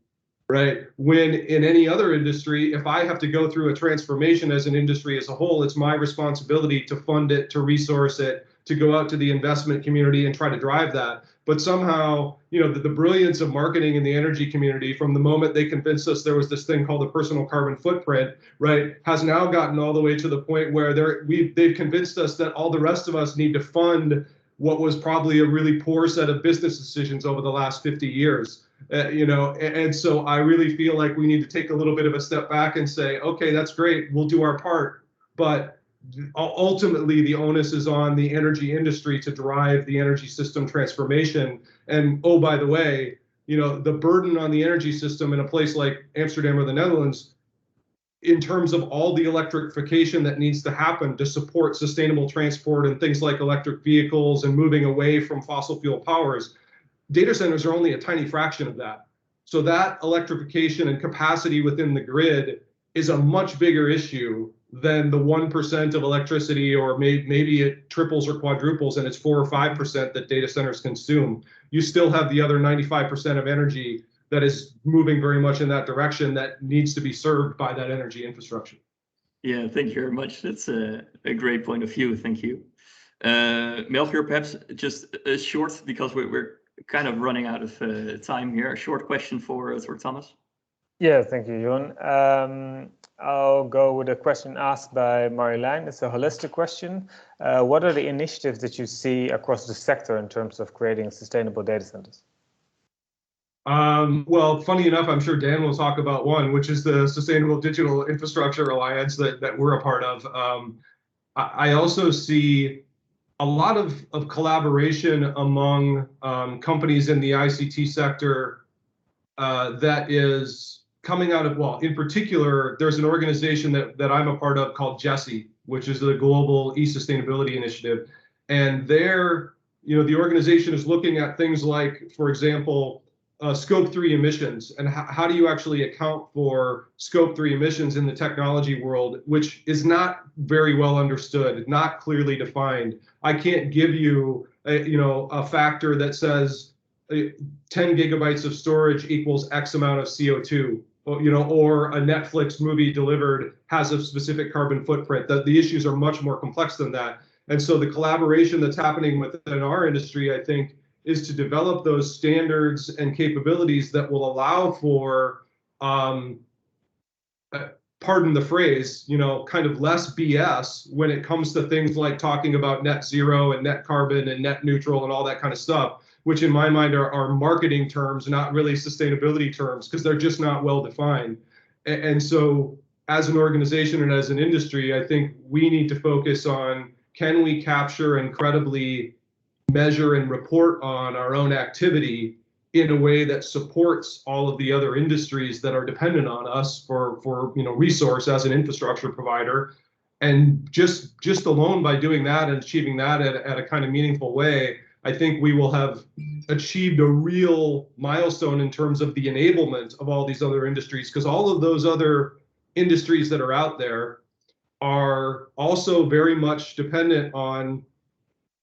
right? When in any other industry, if I have to go through a transformation as an industry as a whole, it's my responsibility to fund it, to resource it, to go out to the investment community and try to drive that. But somehow, you know, the brilliance of marketing in the energy community, from the moment they convinced us there was this thing called the personal carbon footprint, right, has now gotten all the way to the point where they've convinced us that all the rest of us need to fund what was probably a really poor set of business decisions over the last 50 years. You know, and so I really feel like we need to take a little bit of a step back and say, okay, that's great, we'll do our part, but ultimately the onus is on the energy industry to drive the energy system transformation. And oh, by the way, you know, the burden on the energy system in a place like Amsterdam or the Netherlands, in terms of all the electrification that needs to happen to support sustainable transport and things like electric vehicles and moving away from fossil fuel powers, data centers are only a tiny fraction of that. So that electrification and capacity within the grid is a much bigger issue than the 1% of electricity, or maybe it triples or quadruples and it's 4 or 5% that data centers consume. You still have the other 95% of energy that is moving very much in that direction that needs to be served by that energy infrastructure. Yeah, thank you very much. That's a great point of view. Thank you. Melchior, perhaps just a short, because we're kind of running out of time here, a short question for Thomas. Yeah, thank you, Jeroen. I'll go with a question asked by Marjolein. It's a holistic question. What are the initiatives that you see across the sector in terms of creating sustainable data centers? Well, funny enough, I'm sure Dan will talk about one, which is the Sustainable Digital Infrastructure Alliance that we're a part of. I also see a lot of collaboration among companies in the ICT sector that is coming out of, well, in particular, there's an organization that I'm a part of called Jesse, which is the Global E-Sustainability Initiative. And there, the organization is looking at things like, for example, scope 3 emissions, and how do you actually account for scope 3 emissions in the technology world, which is not very well understood, not clearly defined. I can't give you a factor that says 10 gigabytes of storage equals X amount of CO2, or a Netflix movie delivered has a specific carbon footprint. The issues are much more complex than that. And so the collaboration that's happening within our industry, I think, is to develop those standards and capabilities that will allow for, pardon the phrase, kind of less BS when it comes to things like talking about net zero and net carbon and net neutral and all that kind of stuff, which in my mind are marketing terms, not really sustainability terms, because they're just not well defined. And so as an organization and as an industry, I think we need to focus on, can we capture and credibly measure and report on our own activity in a way that supports all of the other industries that are dependent on us for resource as an infrastructure provider. And just alone by doing that and achieving that at a kind of meaningful way, I think we will have achieved a real milestone in terms of the enablement of all these other industries, because all of those other industries that are out there are also very much dependent on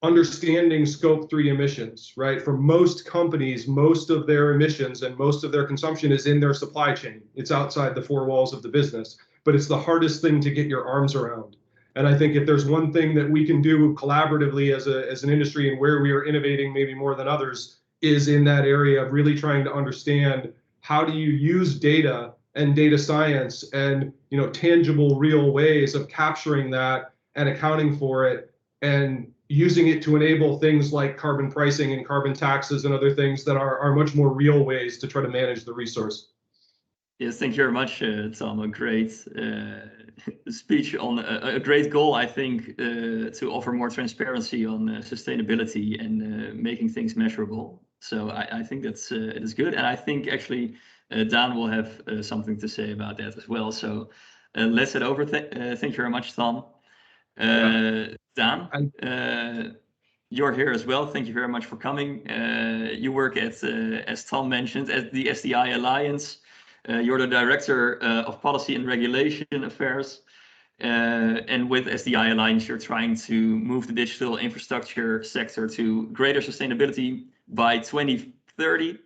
understanding scope 3 emissions, right? For most companies, most of their emissions and most of their consumption is in their supply chain. It's outside the four walls of the business, but it's the hardest thing to get your arms around. And I think if there's one thing that we can do collaboratively as an industry, and where we are innovating maybe more than others, is in that area of really trying to understand, how do you use data and data science and tangible, real ways of capturing that and accounting for it, and using it to enable things like carbon pricing and carbon taxes and other things that are much more real ways to try to manage the resource. Yes, thank you very much, Tom. A great speech on a great goal, I think, to offer more transparency on sustainability and making things measurable. So I think that's it is good, and I think actually Dan will have something to say about that as well. So let's head over. Thank you very much, Tom. Dan, you're here as well. Thank you very much for coming. You work at, as Tom mentioned, at the SDI Alliance. You're the Director of Policy and Regulation Affairs. And with SDI Alliance, you're trying to move the digital infrastructure sector to greater sustainability by 2030.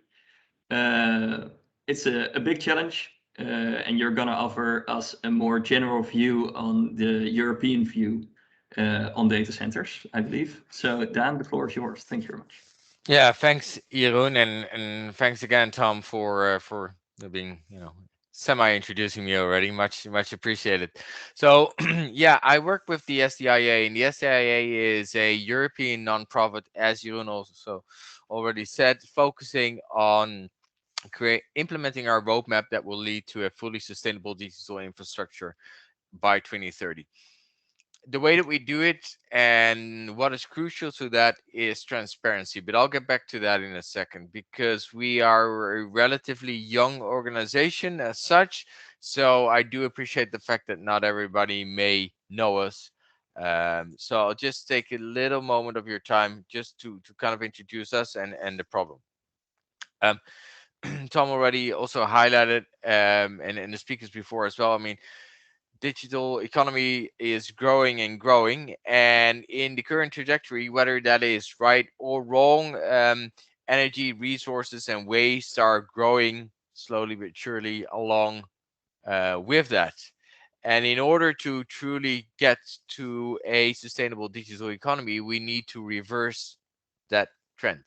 It's a big challenge, and you're going to offer us a more general view on the European view on data centers, I believe. So Dan, the floor is yours. Thank you very much. Yeah, thanks, Jeroen, and thanks again, Tom, for being semi-introducing me already. Much appreciated. So yeah, I work with the SDIA, and the SDIA is a European nonprofit, as Jeroen also already said, focusing on implementing our roadmap that will lead to a fully sustainable digital infrastructure by 2030. The way that we do it and what is crucial to that is transparency, but I'll get back to that in a second, because we are a relatively young organization as such. So I do appreciate the fact that not everybody may know us. So I'll just take a little moment of your time just to kind of introduce us and the problem. Tom already also highlighted, and the speakers before as well. I mean, digital economy is growing and growing, and in the current trajectory, whether that is right or wrong, energy resources and waste are growing slowly but surely along with that. And in order to truly get to a sustainable digital economy, we need to reverse that trend.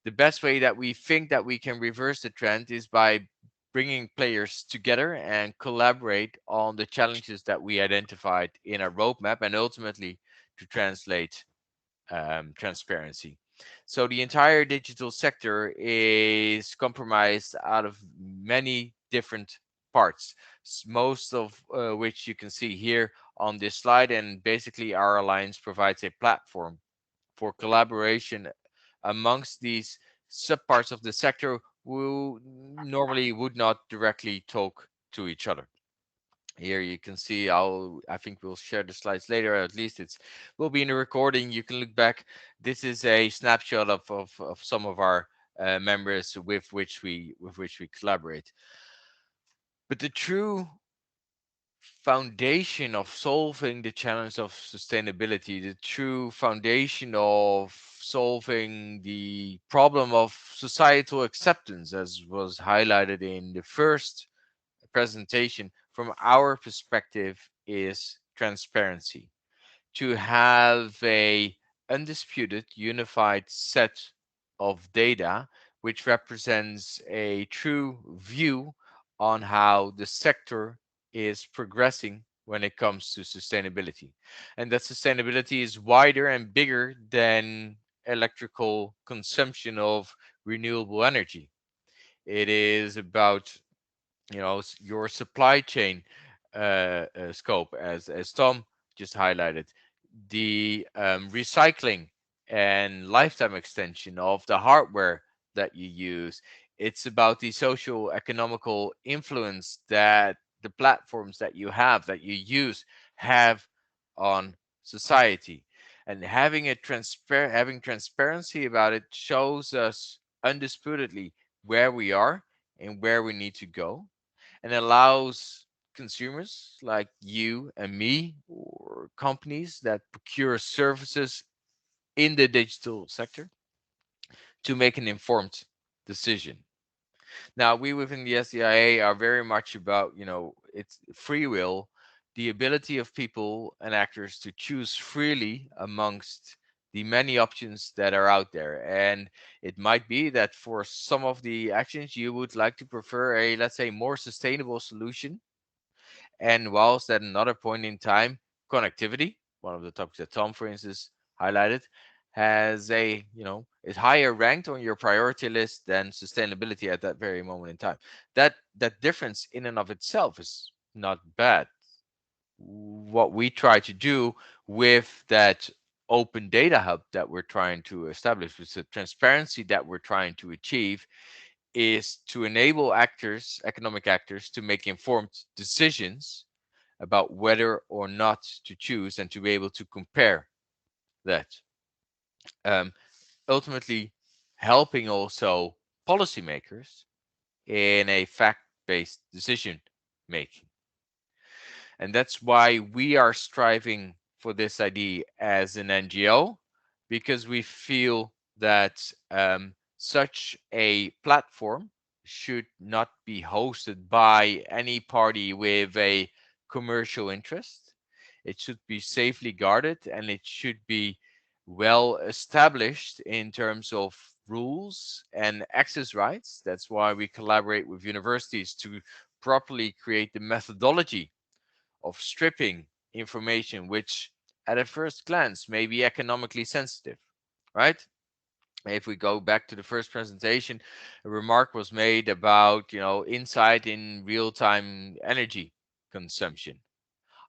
The best way that we think that we can reverse the trend is by bringing players together and collaborate on the challenges that we identified in our roadmap, and ultimately to translate transparency. So the entire digital sector is comprised out of many different parts, most of which you can see here on this slide. And basically our alliance provides a platform for collaboration amongst these subparts of the sector, who normally would not directly talk to each other. Here you can see, I think we'll share the slides later, at least it's will be in the recording. You can look back. This is a snapshot of some of our members with which we collaborate. But the true foundation of solving the challenge of sustainability, the true foundation of solving the problem of societal acceptance, as was highlighted in the first presentation, from our perspective, is transparency. To have a undisputed unified set of data which represents a true view on how the sector is progressing when it comes to sustainability, and that sustainability is wider and bigger than electrical consumption of renewable energy. It is about, your supply chain scope, as Tom just highlighted, the recycling and lifetime extension of the hardware that you use. It's about the social economical influence that the platforms that you use have on society. And having transparency about it shows us undisputedly where we are and where we need to go, and allows consumers like you and me, or companies that procure services in the digital sector, to make an informed decision. Now, we within the SDIA are very much about, it's free will, the ability of people and actors to choose freely amongst the many options that are out there. And it might be that for some of the actions, you would like to prefer a, let's say, more sustainable solution. And whilst at another point in time, connectivity, one of the topics that Tom, for instance, highlighted, has is higher ranked on your priority list than sustainability at that very moment in time. That difference in and of itself is not bad. What we try to do with that open data hub that we're trying to establish, with the transparency that we're trying to achieve, is to enable actors, economic actors, to make informed decisions about whether or not to choose, and to be able to compare that. Um, Ultimately, helping also policymakers in a fact-based decision making. And that's why we are striving for this idea as an NGO, because we feel that such a platform should not be hosted by any party with a commercial interest. It should be safely guarded, and it should be well established in terms of rules and access rights. That's why we collaborate with universities to properly create the methodology of stripping information which at a first glance may be economically sensitive, right? If we go back to the first presentation, a remark was made about, insight in real-time energy consumption.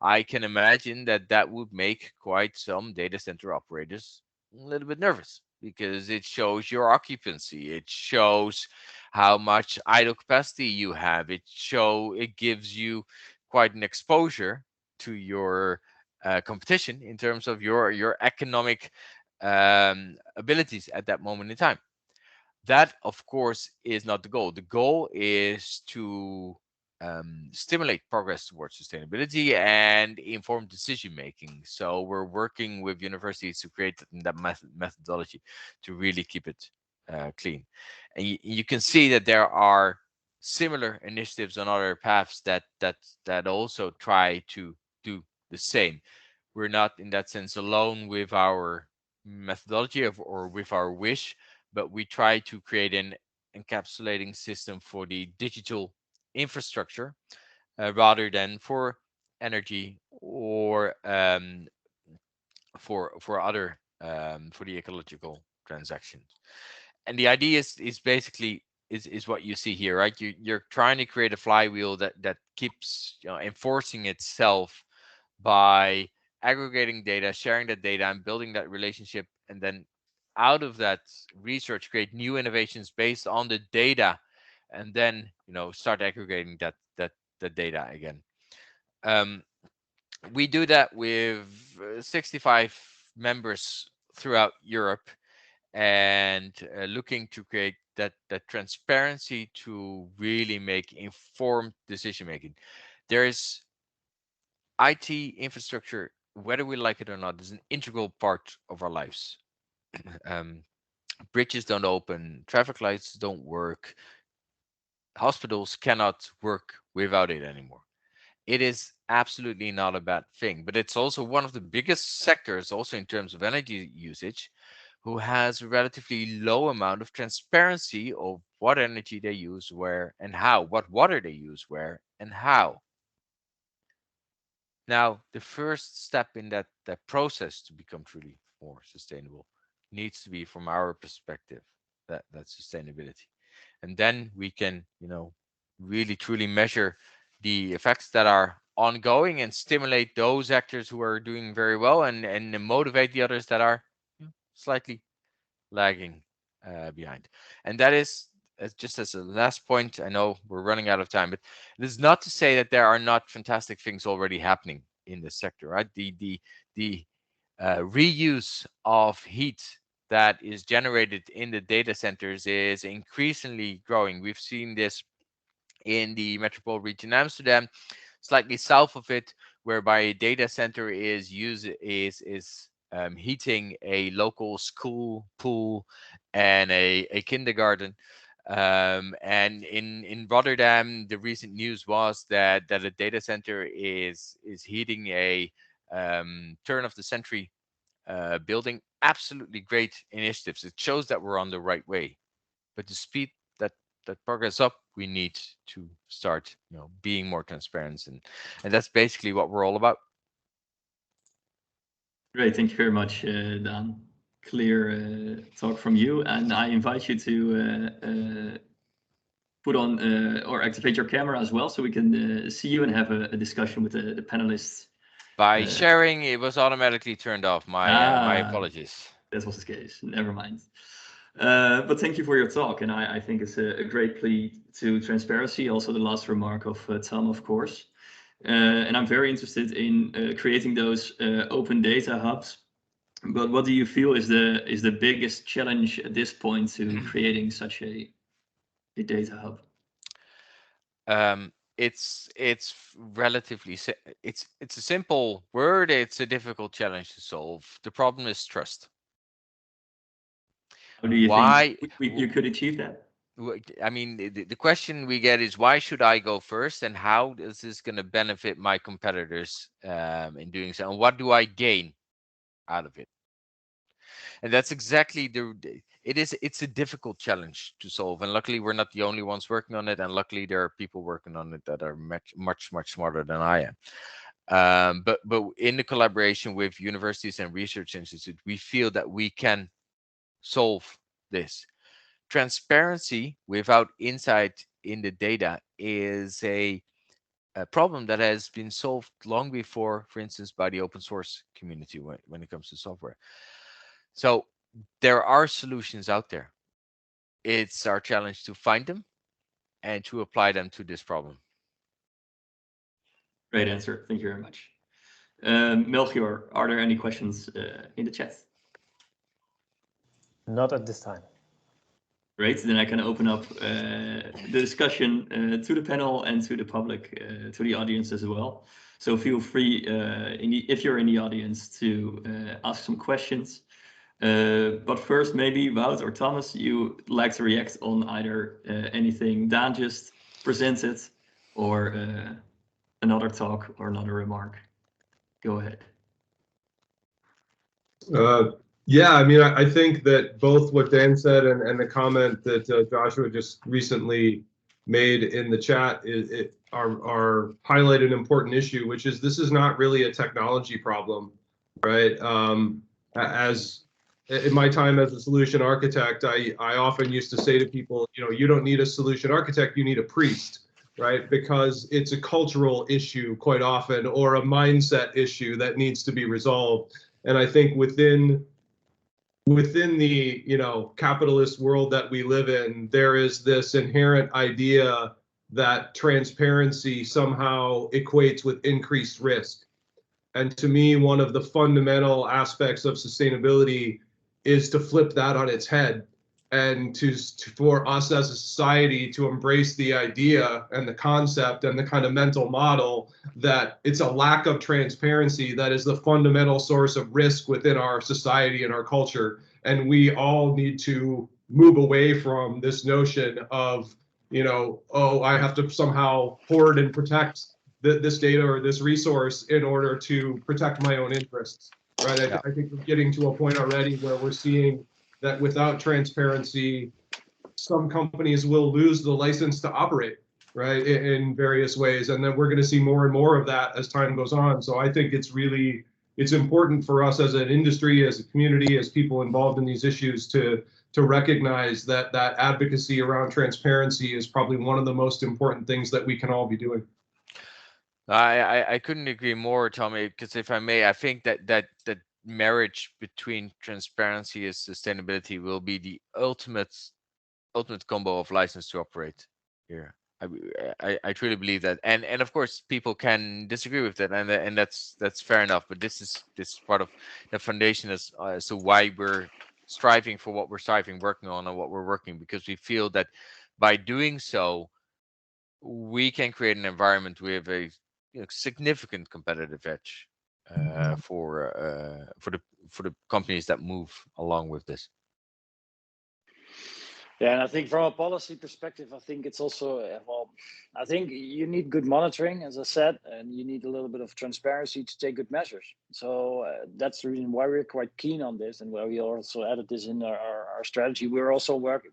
I can imagine that that would make quite some data center operators a little bit nervous, because it shows your occupancy. It shows how much idle capacity you have. It gives you quite an exposure to your competition in terms of your economic abilities at that moment in time. That, of course, is not the goal. The goal is to stimulate progress towards sustainability and informed decision making. So we're working with universities to create that methodology to really keep it clean. And you can see that there are similar initiatives on other paths that also try to do the same. We're not in that sense alone with our methodology or with our wish, but we try to create an encapsulating system for the digital infrastructure, rather than for energy, or for other for the ecological transactions. And the idea is basically is what you see here, right? You're trying to create a flywheel that keeps, enforcing itself by aggregating data, sharing that data, and building that relationship. And then out of that research, create new innovations based on the data and then start aggregating that data again. We do that with 65 members throughout Europe, and looking to create that transparency to really make informed decision making. There is IT infrastructure, whether we like it or not, is an integral part of our lives. Bridges don't open, traffic lights don't work, hospitals cannot work without it anymore. It is absolutely not a bad thing, but it's also one of the biggest sectors, also in terms of energy usage, who has a relatively low amount of transparency of what energy they use where and how, what water they use where and how. Now, the first step in that process to become truly more sustainable needs to be, from our perspective, that sustainability. And then we can, really truly measure the effects that are ongoing and stimulate those actors who are doing very well, and motivate the others that are slightly lagging behind. And that is, just as a last point, I know we're running out of time, but it is not to say that there are not fantastic things already happening in the sector, right? The reuse of heat that is generated in the data centers is increasingly growing. We've seen this in the metropolitan region Amsterdam, slightly south of it, whereby a data center is heating a local school, pool, and a kindergarten. And in Rotterdam, the recent news was that a data center is heating a turn of the century building. Absolutely great initiatives. It shows that we're on the right way. But to speed that progress up, we need to start, being more transparent, and that's basically what we're all about. Great, thank you very much, Dan. Clear talk from you, and I invite you to put on or activate your camera as well, so we can see you and have a discussion with the panelists. By sharing, it was automatically turned off. My apologies. That was the case. Never mind. But thank you for your talk, and I think it's a great plea to transparency. Also, the last remark of Tom, of course. And I'm very interested in creating those open data hubs. But what do you feel is the biggest challenge at this point to creating such a data hub? It's relatively it's a simple word. It's a difficult challenge to solve. The problem is trust. How do you think you could achieve that? I mean, the question we get is, why should I go first, and how is this going to benefit my competitors in doing so, and what do I gain out of it? And that's exactly it's a difficult challenge to solve, and luckily we're not the only ones working on it, and luckily there are people working on it that are much smarter than I am. But in the collaboration with universities and research institutes, we feel that we can solve this. Transparency without insight in the data is a problem that has been solved long before, for instance, by the open source community when it comes to software. So there are solutions out there. It's our challenge to find them and to apply them to this problem. Great answer. Thank you very much. Melchior, are there any questions in the chat? Not at this time. Great, then I can open up the discussion to the panel and to the public, to the audience as well. So feel free, if you're in the audience, to ask some questions. But first, maybe Wout or Thomas, you like to react on either anything Dan just presented, or another talk or another remark. Go ahead. Yeah, I mean, I think that both what Dan said and the comment that Joshua just recently made in the chat are highlight an important issue, which is this is not really a technology problem, right? As in my time as a solution architect, I often used to say to people, you don't need a solution architect, you need a priest, right? Because it's a cultural issue quite often, or a mindset issue that needs to be resolved. And I think within within the, capitalist world that we live in, there is this inherent idea that transparency somehow equates with increased risk. And to me, one of the fundamental aspects of sustainability is to flip that on its head, and for us as a society to embrace the idea and the concept and the kind of mental model that it's a lack of transparency that is the fundamental source of risk within our society and our culture. And we all need to move away from this notion of, I have to somehow hoard and protect this data or this resource in order to protect my own interests, right? I think we're getting to a point already where we're seeing that without transparency, some companies will lose the license to operate, right, in various ways. And then we're going to see more and more of that as time goes on. So I think it's important for us as an industry, as a community, as people involved in these issues to recognize that advocacy around transparency is probably one of the most important things that we can all be doing. I couldn't agree more, Tommy, because if I may, I think that marriage between transparency and sustainability will be the ultimate combo of license to operate here. I truly believe that, and of course people can disagree with that, and that's fair enough. But this is part of the foundation as to why we're striving for what we're working on, and what we're working, because we feel that by doing so, we can create an environment with a significant competitive edge for the companies that move along with this. Yeah, and I think from a policy perspective, I think it's also, I think you need good monitoring, as I said, and you need a little bit of transparency to take good measures. So that's the reason why we're quite keen on this, and why we also added this in our strategy. We're also working,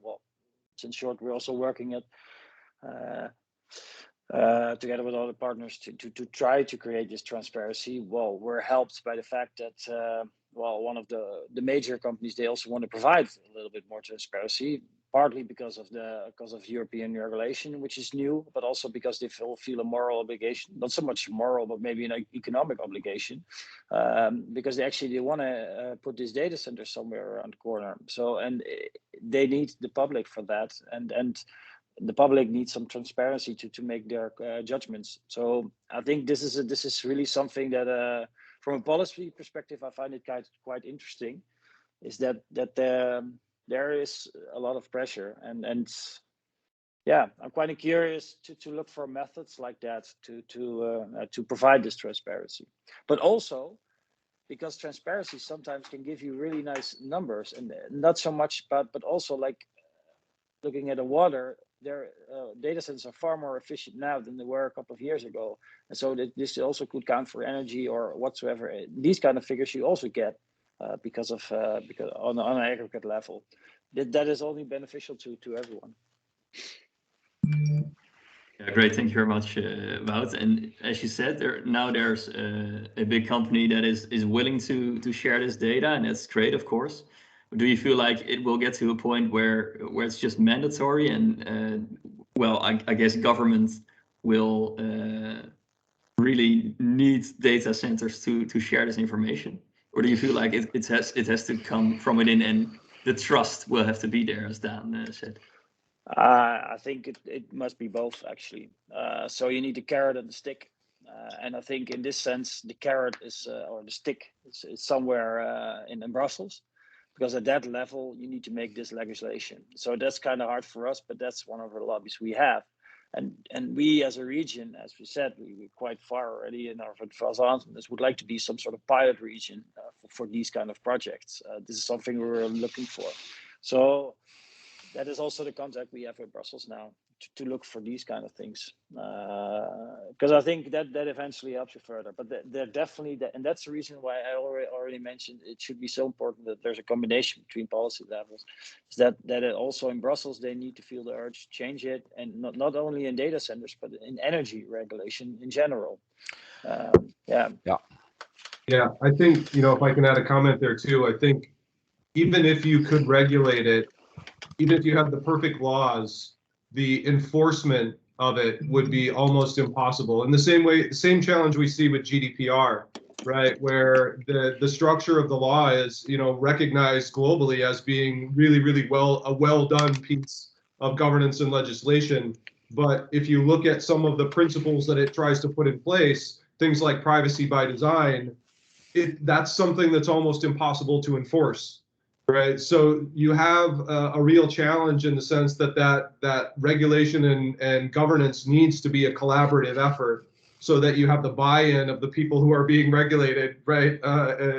in short, we're also working at together with other partners to try to create this transparency. Well, we're helped by the fact that one of the major companies, they also want to provide a little bit more transparency, partly because of European regulation, which is new, but also because they feel a moral obligation, not so much moral, but maybe an economic obligation, because they want to put this data center somewhere around the corner. So, and they need the public for that, and the public needs some transparency to make their judgments. So I think this is really something that, from a policy perspective, I find it quite interesting, is that there is a lot of pressure, and yeah, I'm quite curious to look for methods like that to provide this transparency, but also because transparency sometimes can give you really nice numbers, and not so much, but also like looking at the water. Their data centers are far more efficient now than they were a couple of years ago, and so this also could count for energy or whatsoever. These kind of figures you also get because on an aggregate level, that is only beneficial to everyone. Yeah, great. Thank you very much, Wout. And as you said, there's a big company that is willing to share this data, and that's great, of course. Do you feel like it will get to a point where it's just mandatory, and I guess government will really need data centers to share this information? Or do you feel like it has to come from within, and the trust will have to be there, as Dan said? I think it must be both, actually. So you need the carrot and the stick. And I think in this sense, the carrot is, or the stick is somewhere in Brussels, because at that level, you need to make this legislation. So that's kind of hard for us, but that's one of the lobbies we have. And we as a region, as we said, we're quite far already in our advancements, would like to be some sort of pilot region for these kind of projects. This is something we're looking for. So that is also the contact we have with Brussels now to look for these kind of things, because I think that eventually helps you further. But they're definitely, and that's the reason why I already mentioned it should be so important that there's a combination between policy levels. Is that it also in Brussels they need to feel the urge to change it, and not only in data centers but in energy regulation in general. Yeah. I think, if I can add a comment there too, I think even if you could regulate it, even if you have the perfect laws, the enforcement of it would be almost impossible. In the same way, the same challenge we see with GDPR, right? Where the structure of the law is, you know, recognized globally as being really, really a well done piece of governance and legislation. But if you look at some of the principles that it tries to put in place, things like privacy by design, that's something that's almost impossible to enforce, right? So you have a real challenge in the sense that regulation and governance needs to be a collaborative effort, so that you have the buy-in of the people who are being regulated, right?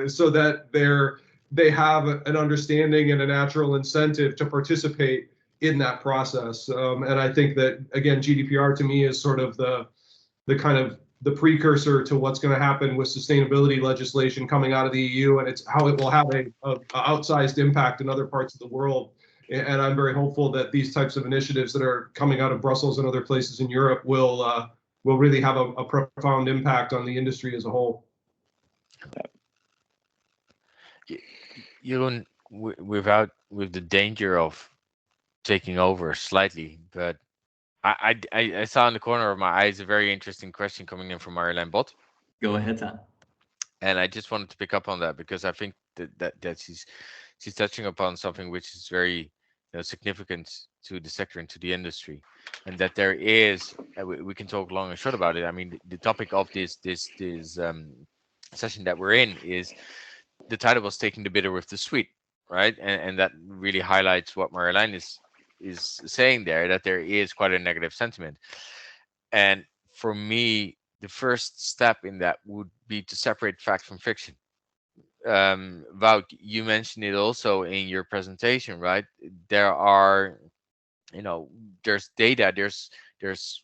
So that they have an understanding and a natural incentive to participate in that process. And I think that, again, GDPR to me is sort of the kind of the precursor to what's going to happen with sustainability legislation coming out of the EU, and it's how it will have a outsized impact in other parts of the world. And I'm very hopeful that these types of initiatives that are coming out of Brussels and other places in Europe will really have a profound impact on the industry as a whole. Jeroen, with the danger of taking over slightly, but I saw in the corner of my eyes a very interesting question coming in from Marjolein Bot. Go ahead, Dan. And I just wanted to pick up on that because I think that she's touching upon something which is very significant to the sector and to the industry, and that there is we can talk long and short about it. I mean, the topic of this session that we're in is the title was taking the bitter with the sweet, right? And that really highlights what Marjolein is saying there, that there is quite a negative sentiment. And for me, the first step in that would be to separate fact from fiction. Wout, you mentioned it also in your presentation, right? There are, there's data, there's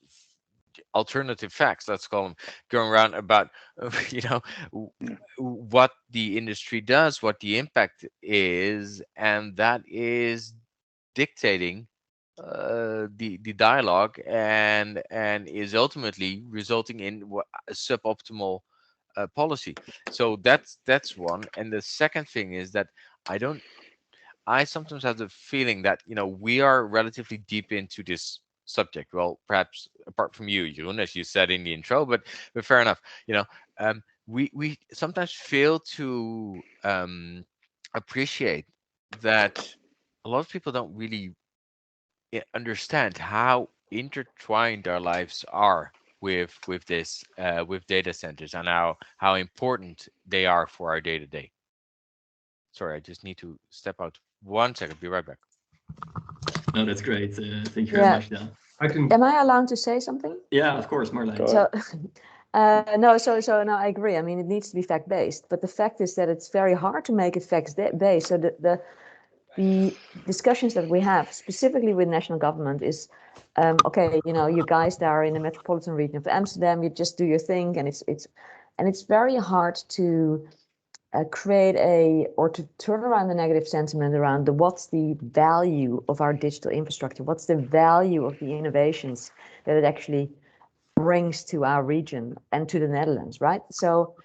alternative facts, let's call them, going around about, what the industry does, what the impact is, and that is dictating the dialogue and is ultimately resulting in a suboptimal policy. So that's one. And the second thing is that I sometimes have the feeling that we are relatively deep into this subject. Well, perhaps apart from you, Jeroen, as you said in the intro, but fair enough. We sometimes fail to appreciate that a lot of people don't really understand how intertwined our lives are with this with data centers, and how important they are for our day-to-day. Sorry, I just need to step out 1 second. Be right back. No, that's great. Thank you very much, Dan. Am I allowed to say something? Yeah, of course, Marjolein. So, no, I agree. I mean, it needs to be fact-based, but the fact is that it's very hard to make it fact-based. So the discussions that we have specifically with national government is, okay, you guys that are in the metropolitan region of Amsterdam, you just do your thing, and it's very hard to create or to turn around the negative sentiment around what's the value of our digital infrastructure, what's the value of the innovations that it actually brings to our region and to the Netherlands, right? So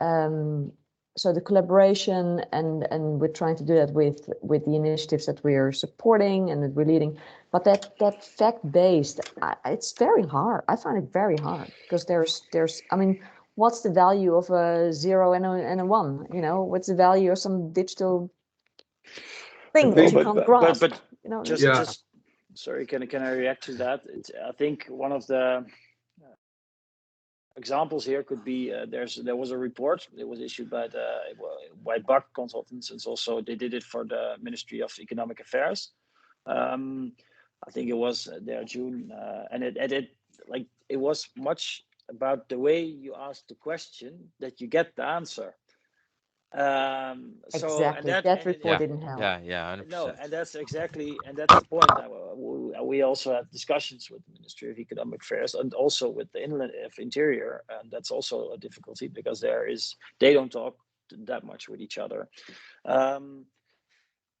the collaboration and we're trying to do that with the initiatives that we're supporting and that we're leading, but that fact-based, it's very hard. I find it very hard because there's I mean, what's the value of a 0 and a 1? What's the value of some digital thing that you can't grasp? But just sorry, can I react to that? I think one of the examples here could be there was a report. It was issued by Buck Consultants, and also they did it for the Ministry of Economic Affairs. I think it was there June, and it was much about the way you ask the question that you get the answer. Exactly. That report didn't help. Yeah, 100%. No, and that's the point. We also had discussions with the Ministry of Economic Affairs and also with the Interior, and that's also a difficulty because they don't talk that much with each other.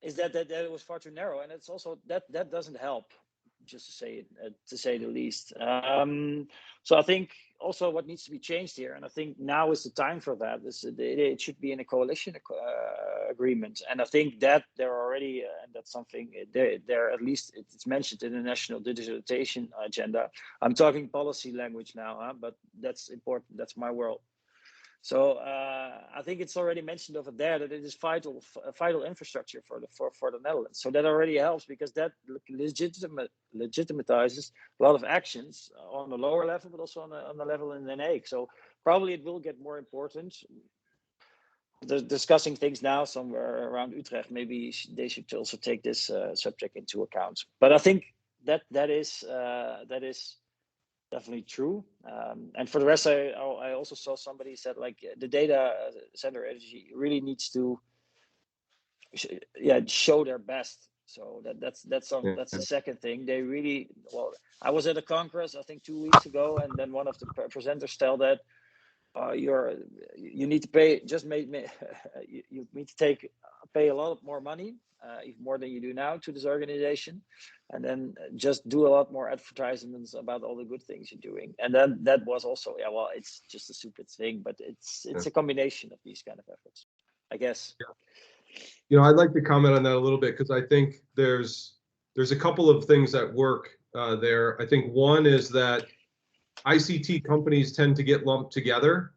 Is that it was far too narrow, and it's also that doesn't help, just to say the least. So I think also what needs to be changed here, and I think now is the time for that. It should be in a coalition agreement, and I think that they're already, and that's something there at least it's mentioned in the national digitization agenda. I'm talking policy language now, but that's important. That's my world. So I think it's already mentioned over there that it is vital infrastructure for the Netherlands. So that already helps, because that legitimizes a lot of actions on the lower level, but also on the level in Den Haag. So probably it will get more important. They're discussing things now somewhere around Utrecht. Maybe they should also take this subject into account. But I think that is definitely true. And for the rest, I also saw somebody said, like, the data center energy really needs to show their best. So that's the second thing. They really, well, I was at a congress I think 2 weeks ago, and then one of the presenters told that you need to pay you need to pay a lot more money, even more than you do now, to this organization, and then just do a lot more advertisements about all the good things you're doing. And then that was also, well, it's just a stupid thing, but it's a combination of these kind of efforts, I guess. I'd like to comment on that a little bit, because I think there's a couple of things that work there. I think one is that ICT companies tend to get lumped together,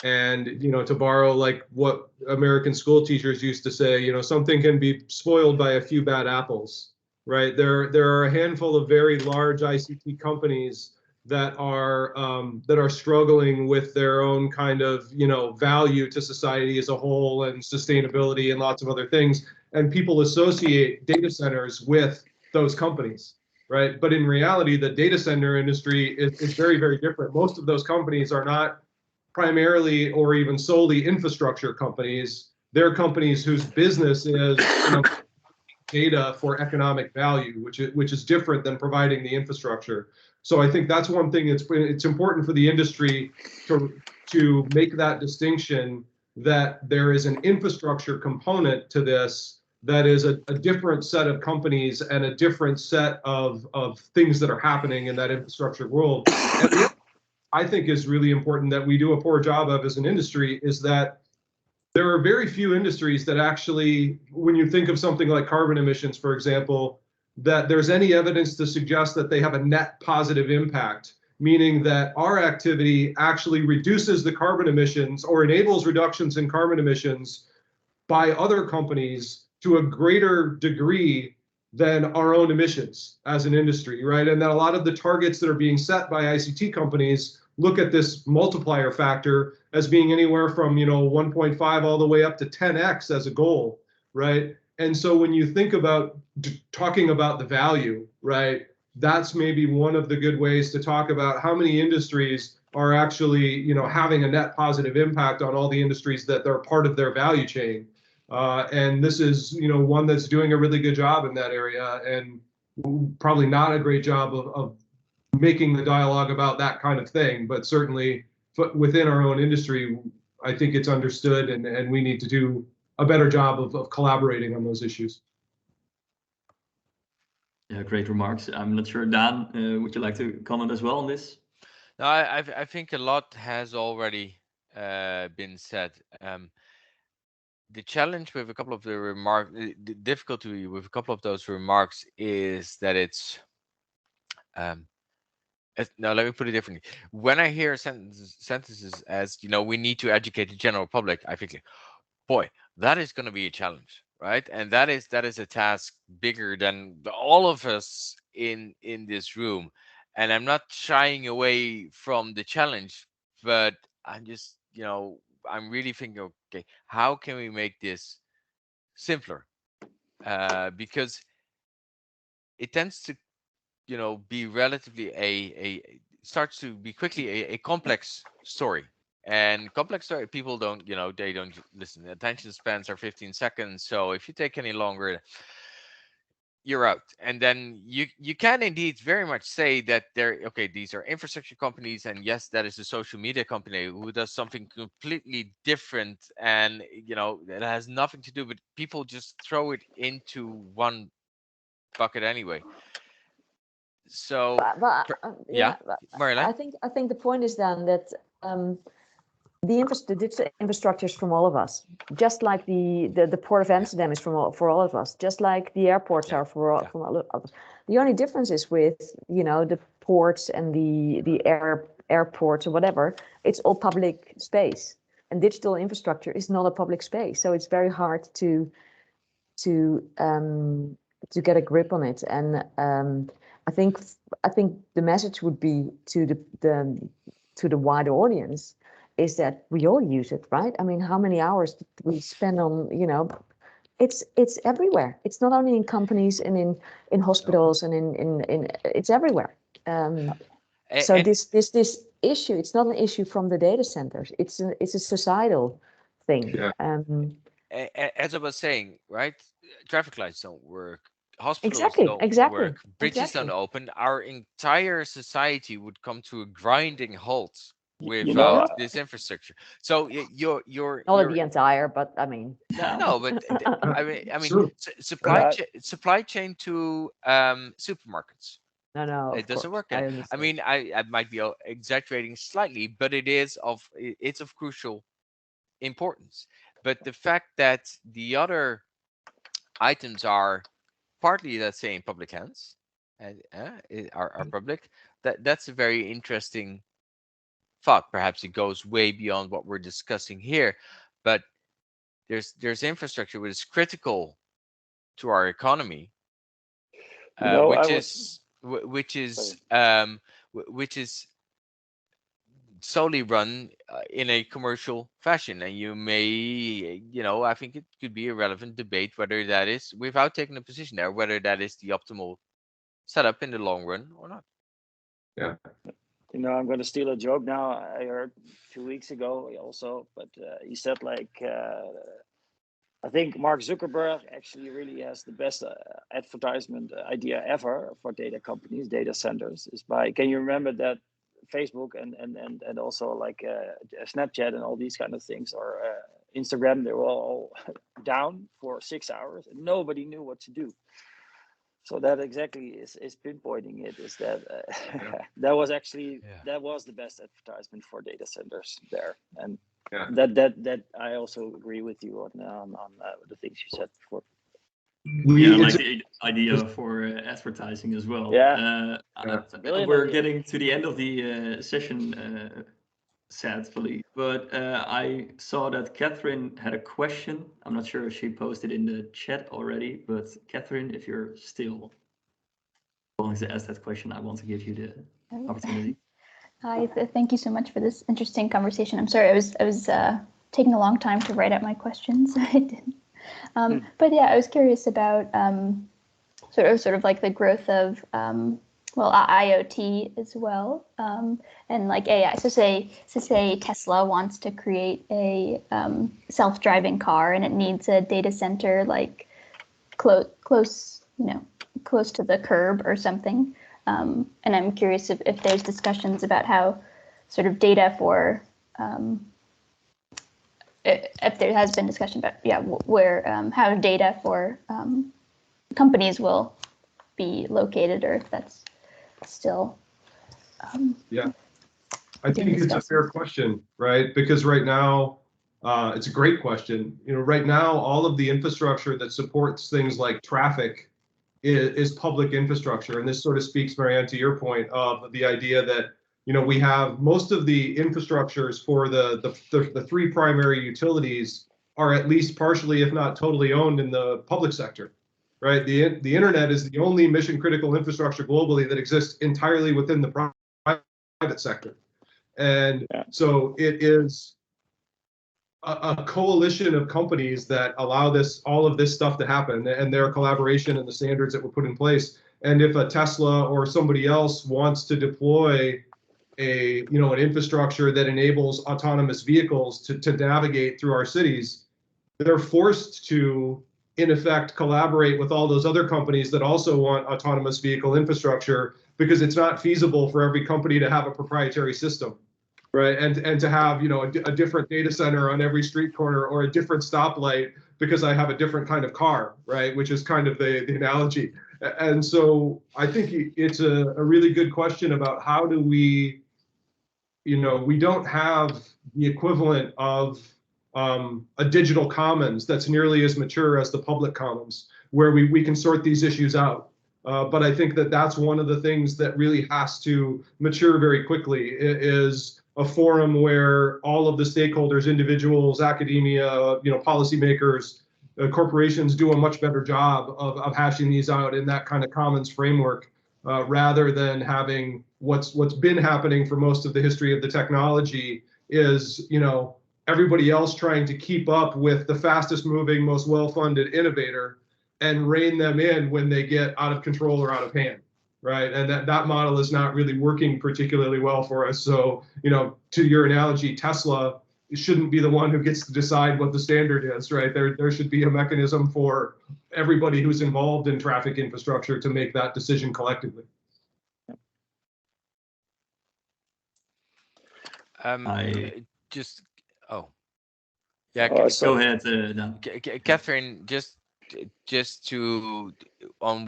and to borrow like what American school teachers used to say, something can be spoiled by a few bad apples, right? There are a handful of very large ICT companies that are struggling with their own kind of value to society as a whole, and sustainability, and lots of other things, and people associate data centers with those companies. Right. But in reality, the data center industry is very, very different. Most of those companies are not primarily or even solely infrastructure companies. They're companies whose business is data for economic value, which is different than providing the infrastructure. So I think that's one thing. It's important for the industry to make that distinction, that there is an infrastructure component to this that is a different set of companies and a different set of things that are happening in that infrastructure world. And I think is really important that we do a poor job of as an industry is that there are very few industries that actually, when you think of something like carbon emissions, for example, that there's any evidence to suggest that they have a net positive impact, meaning that our activity actually reduces the carbon emissions or enables reductions in carbon emissions by other companies to a greater degree than our own emissions as an industry, right? And that a lot of the targets that are being set by ICT companies look at this multiplier factor as being anywhere from 1.5 all the way up to 10x as a goal, right? And so when you think about talking about the value, right, that's maybe one of the good ways to talk about how many industries are actually having a net positive impact on all the industries that they're part of their value chain. And this is one that's doing a really good job in that area, and probably not a great job of making the dialogue about that kind of thing, but certainly within our own industry, I think it's understood, and we need to do a better job of collaborating on those issues. Yeah, great remarks. I'm not sure, Dan, would you like to comment as well on this? No, I think a lot has already been said. The challenge with a couple of the remarks, the difficulty with a couple of those remarks is that it's no, let me put it differently. When I hear sentences as we need to educate the general public, I think, boy, that is going to be a challenge, right? And that is a task bigger than all of us in this room. And I'm not shying away from the challenge, but I'm just I'm really thinking, okay, how can we make this simpler? Because it tends to be relatively starts to be quickly a complex story. And complex story, people don't they don't listen. Attention spans are 15 seconds, so if you take any longer, you're out. And then you can indeed very much say that these are infrastructure companies, and yes, that is a social media company who does something completely different, and it has nothing to do, but people just throw it into one bucket anyway. So Marjolein? I think the point is then that the digital infrastructure is from all of us, just like the port of Amsterdam is for all of us, just like the airports are from all of us. The only difference is with the ports and the airports or whatever, it's all public space. and digital infrastructure is not a public space, so it's very hard to get a grip on it. And I think the message would be to the wider audience is that we all use it, right? I mean, how many hours did we spend on, you know, it's everywhere. It's not only in companies and in hospitals and in it's everywhere. So this issue, it's not an issue from the data centers. It's a societal thing. Yeah. As I was saying, right? Traffic lights don't work. Hospitals Exactly. don't work. Bridges don't open. Our entire society would come to a grinding halt without this infrastructure. So you're not the entire, but I mean. No, but I mean, Sure. supply chain to supermarkets. No, it doesn't work. I mean, I might be exaggerating slightly, but it's of crucial importance. But the fact that the other items are partly, let's say, in public hands and are public, that's a very interesting thought. Perhaps it goes way beyond what we're discussing here, but there's infrastructure which is critical to our economy, which is solely run in a commercial fashion. And you may, you know, I think it could be a relevant debate whether that is, without taking a position there, whether that is the optimal setup in the long run or not. Yeah. You know, I'm going to steal a joke now. I heard 2 weeks ago also, but he said like, I think Mark Zuckerberg actually really has the best advertisement idea ever for data companies, data centers, is by, can you remember that Facebook and also like Snapchat and all these kind of things, or Instagram, they were all down for 6 hours and nobody knew what to do. So that exactly is pinpointing it, is that that was actually, that was the best advertisement for data centers there. And that I also agree with you on the things you said before. I like the idea for advertising as well. We're getting to the end of the session, sadly, but I saw that Catherine had a question. I'm not sure if she posted in the chat already, but Catherine, if you're still willing to ask that question, I want to give you the opportunity. Hi, thank you so much for this interesting conversation. I'm sorry, I was taking a long time to write out my questions. I didn't. But yeah, I was curious about sort of like the growth of IoT as well, and like AI. So say Tesla wants to create a self-driving car, and it needs a data center like close to the curb or something. And I'm curious if there's discussions about how sort of data for if there has been discussion about where how data for companies will be located, or if that's still I think it's a fair question, right? Because right now it's a great question. You know, right now all of the infrastructure that supports things like traffic is public infrastructure, and this sort of speaks, Marianne, to your point of the idea that, you know, we have most of the infrastructures for the three primary utilities are at least partially, if not totally, owned in the public sector, right? The internet is the only mission critical infrastructure globally that exists entirely within the private sector, and so it is a coalition of companies that allow all of this stuff to happen, and their collaboration and the standards that were put in place. And if a Tesla or somebody else wants to deploy an infrastructure that enables autonomous vehicles to navigate through our cities, they're forced to, in effect, collaborate with all those other companies that also want autonomous vehicle infrastructure, because it's not feasible for every company to have a proprietary system. Right, and to have, you know, a different data center on every street corner, or a different stoplight because I have a different kind of car, right? Which is kind of the analogy. And so I think it's a really good question about how do we, you know, we don't have the equivalent of a digital commons that's nearly as mature as the public commons, where we can sort these issues out. But I think that that's one of the things that really has to mature very quickly, is a forum where all of the stakeholders, individuals, academia, policymakers, corporations do a much better job of hashing these out in that kind of commons framework, rather than having what's been happening for most of the history of the technology is, everybody else trying to keep up with the fastest moving, most well-funded innovator and rein them in when they get out of control or out of hand, right? And that model is not really working particularly well for us. So, to your analogy, Tesla shouldn't be the one who gets to decide what the standard is, right? There should be a mechanism for everybody who's involved in traffic infrastructure to make that decision collectively. Go ahead, Dan. Catherine, just to on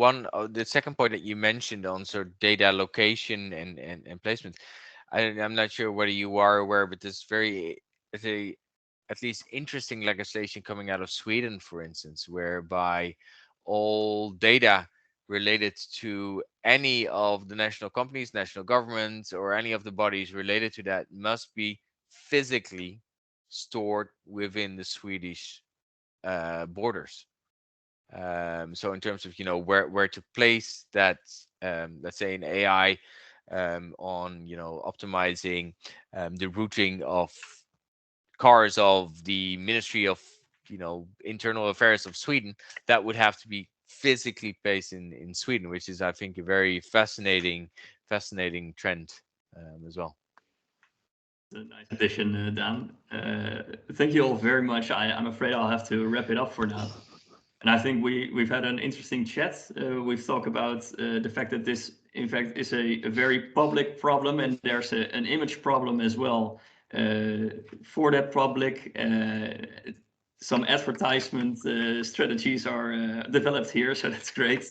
the second point that you mentioned on sort of data location and placement, I'm not sure whether you are aware, but there's at least interesting legislation coming out of Sweden, for instance, whereby all data related to any of the national companies, national governments, or any of the bodies related to that must be physically stored within the Swedish borders. So in terms of where to place that, let's say an AI on optimizing the routing of cars of the Ministry of Internal Affairs of Sweden, that would have to be physically placed in Sweden, which is, I think, a very fascinating trend as well. A nice addition, Dan. Thank you all very much. I'm afraid I'll have to wrap it up for now. And I think we've had an interesting chat. We've talked about the fact that this, in fact, is a very public problem, and there's an image problem as well for that public. Some advertisement strategies are developed here, so that's great.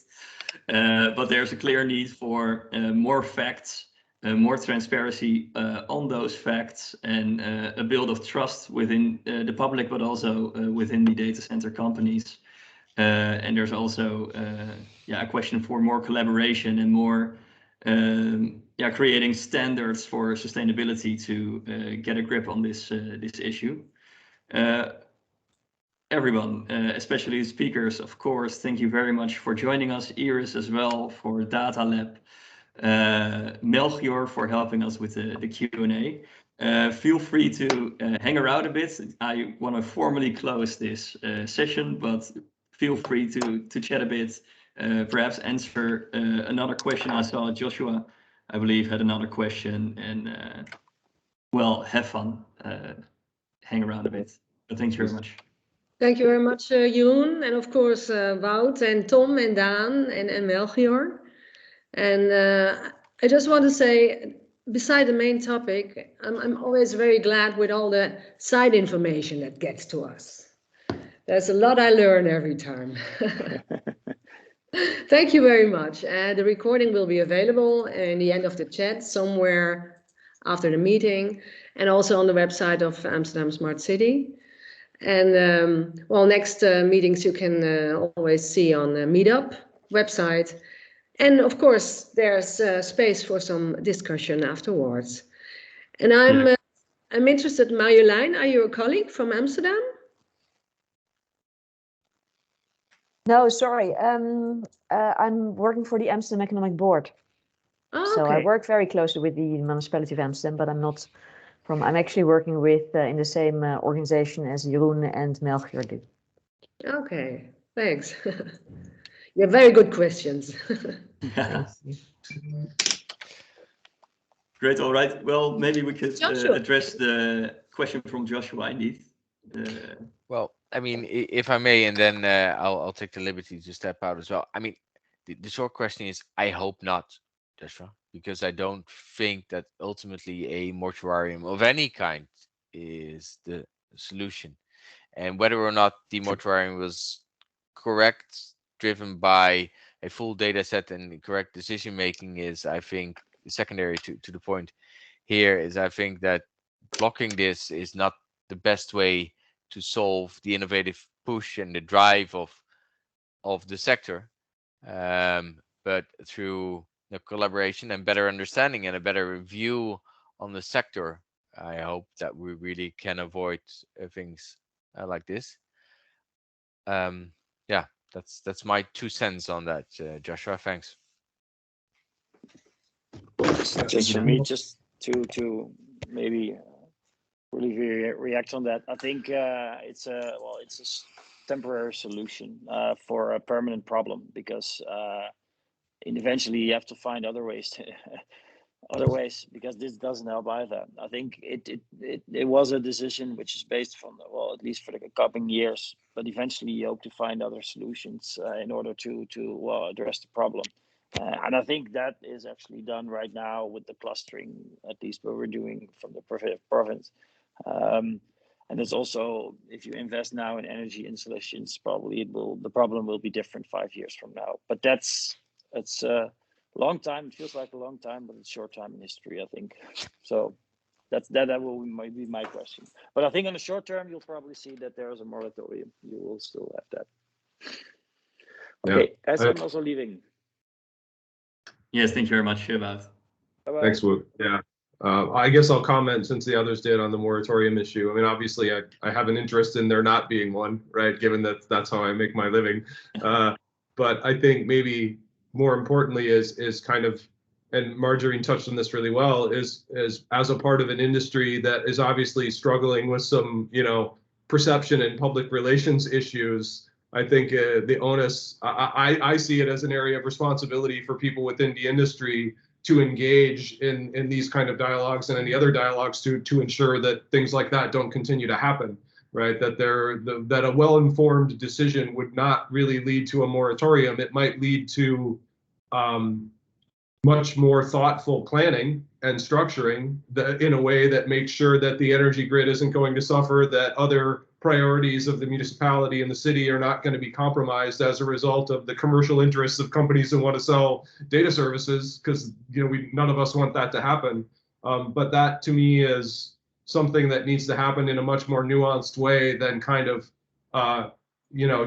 But there's a clear need for more facts, more transparency on those facts, and a build of trust within the public, but also within the data center companies. And there's also a question for more collaboration and more creating standards for sustainability to get a grip on this issue. Everyone, especially the speakers, of course, thank you very much for joining us. Iris as well for Datalab. Melchior for helping us with the Q&A. Feel free to hang around a bit. I want to formally close this session, but feel free to chat a bit, perhaps answer another question. I saw Joshua, I believe, had another question, and well, have fun, hang around a bit. But thank you very much. Thank you very much, Jeroen, and of course Wout and Tom and Dan and Melchior. And I just want to say, beside the main topic, I'm always very glad with all the side information that gets to us. There's a lot I learn every time. Thank you very much. The recording will be available in the end of the chat somewhere after the meeting, and also on the website of Amsterdam Smart City. And next meetings you can always see on the Meetup website. And of course, there's space for some discussion afterwards. And I'm interested, Marjolein, are you a colleague from Amsterdam? No, sorry. I'm working for the Amsterdam Economic Board. Oh, so okay. I work very closely with the municipality of Amsterdam, but I'm not from. I'm actually working with in the same organization as Jeroen and Melchior do. Okay, thanks. You have very good questions. Great. All right. Well, maybe we could address the question from Joshua indeed. Well, I mean, if I may, and then I'll take the liberty to step out as well. I mean, the short question is, I hope not, Joshua, because I don't think that ultimately a mortuarium of any kind is the solution. And whether or not the mortuarium was correct, driven by a full data set and correct decision making is, I think, secondary to the point here. Is I think that blocking this is not the best way to solve the innovative push and the drive of the sector, but through the collaboration and better understanding and a better view on the sector, I hope that we really can avoid things like this. Yeah, that's my 2 cents on that, Joshua. Thanks. Just for me, just to maybe really react on that. I think it's a temporary solution for a permanent problem, because eventually you have to find other ways because this doesn't help either. I think it was a decision which is based from, well, at least for the coming years, but eventually you hope to find other solutions in order to address the problem. And I think that is actually done right now with the clustering, at least what we're doing from the province. And it's also, if you invest now in energy installations, probably the problem will be different 5 years from now. But it's a long time. It feels like a long time, but it's short time in history, I think. So that might be my question. But I think on the short term, you'll probably see that there is a moratorium. You will still have that. Okay, guys, I'm also leaving. Yes, thank you very much, Wout. Bye-bye. Thanks, Wout. Yeah. I guess I'll comment since the others did on the moratorium issue. I mean, obviously, I have an interest in there not being one, right? Given that that's how I make my living. But I think maybe more importantly is kind of, and Marjorie touched on this really well, is as a part of an industry that is obviously struggling with some, perception and public relations issues. I think the onus, I see it as an area of responsibility for people within the industry to engage in these kind of dialogues and any other dialogues to ensure that things like that don't continue to happen, right? That a well-informed decision would not really lead to a moratorium. It might lead to much more thoughtful planning and structuring in a way that makes sure that the energy grid isn't going to suffer, that other priorities of the municipality and the city are not going to be compromised as a result of the commercial interests of companies who want to sell data services, because none of us want that to happen. But that to me is something that needs to happen in a much more nuanced way than kind of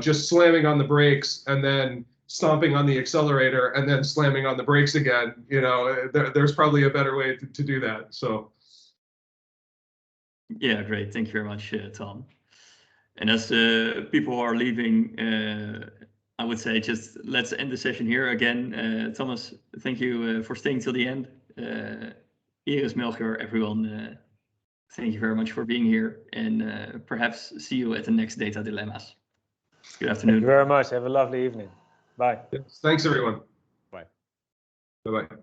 just slamming on the brakes and then stomping on the accelerator and then slamming on the brakes again. There's probably a better way to do that. So yeah, great, thank you very much, Tom. And as people are leaving, I would say just let's end the session here. Again, Thomas, thank you for staying till the end. Iris, Melchior, everyone, thank you very much for being here, and perhaps see you at the next Data Dilemmas. Good afternoon. Thank you very much. Have a lovely evening. Bye. Thanks, everyone. Bye. Bye-bye.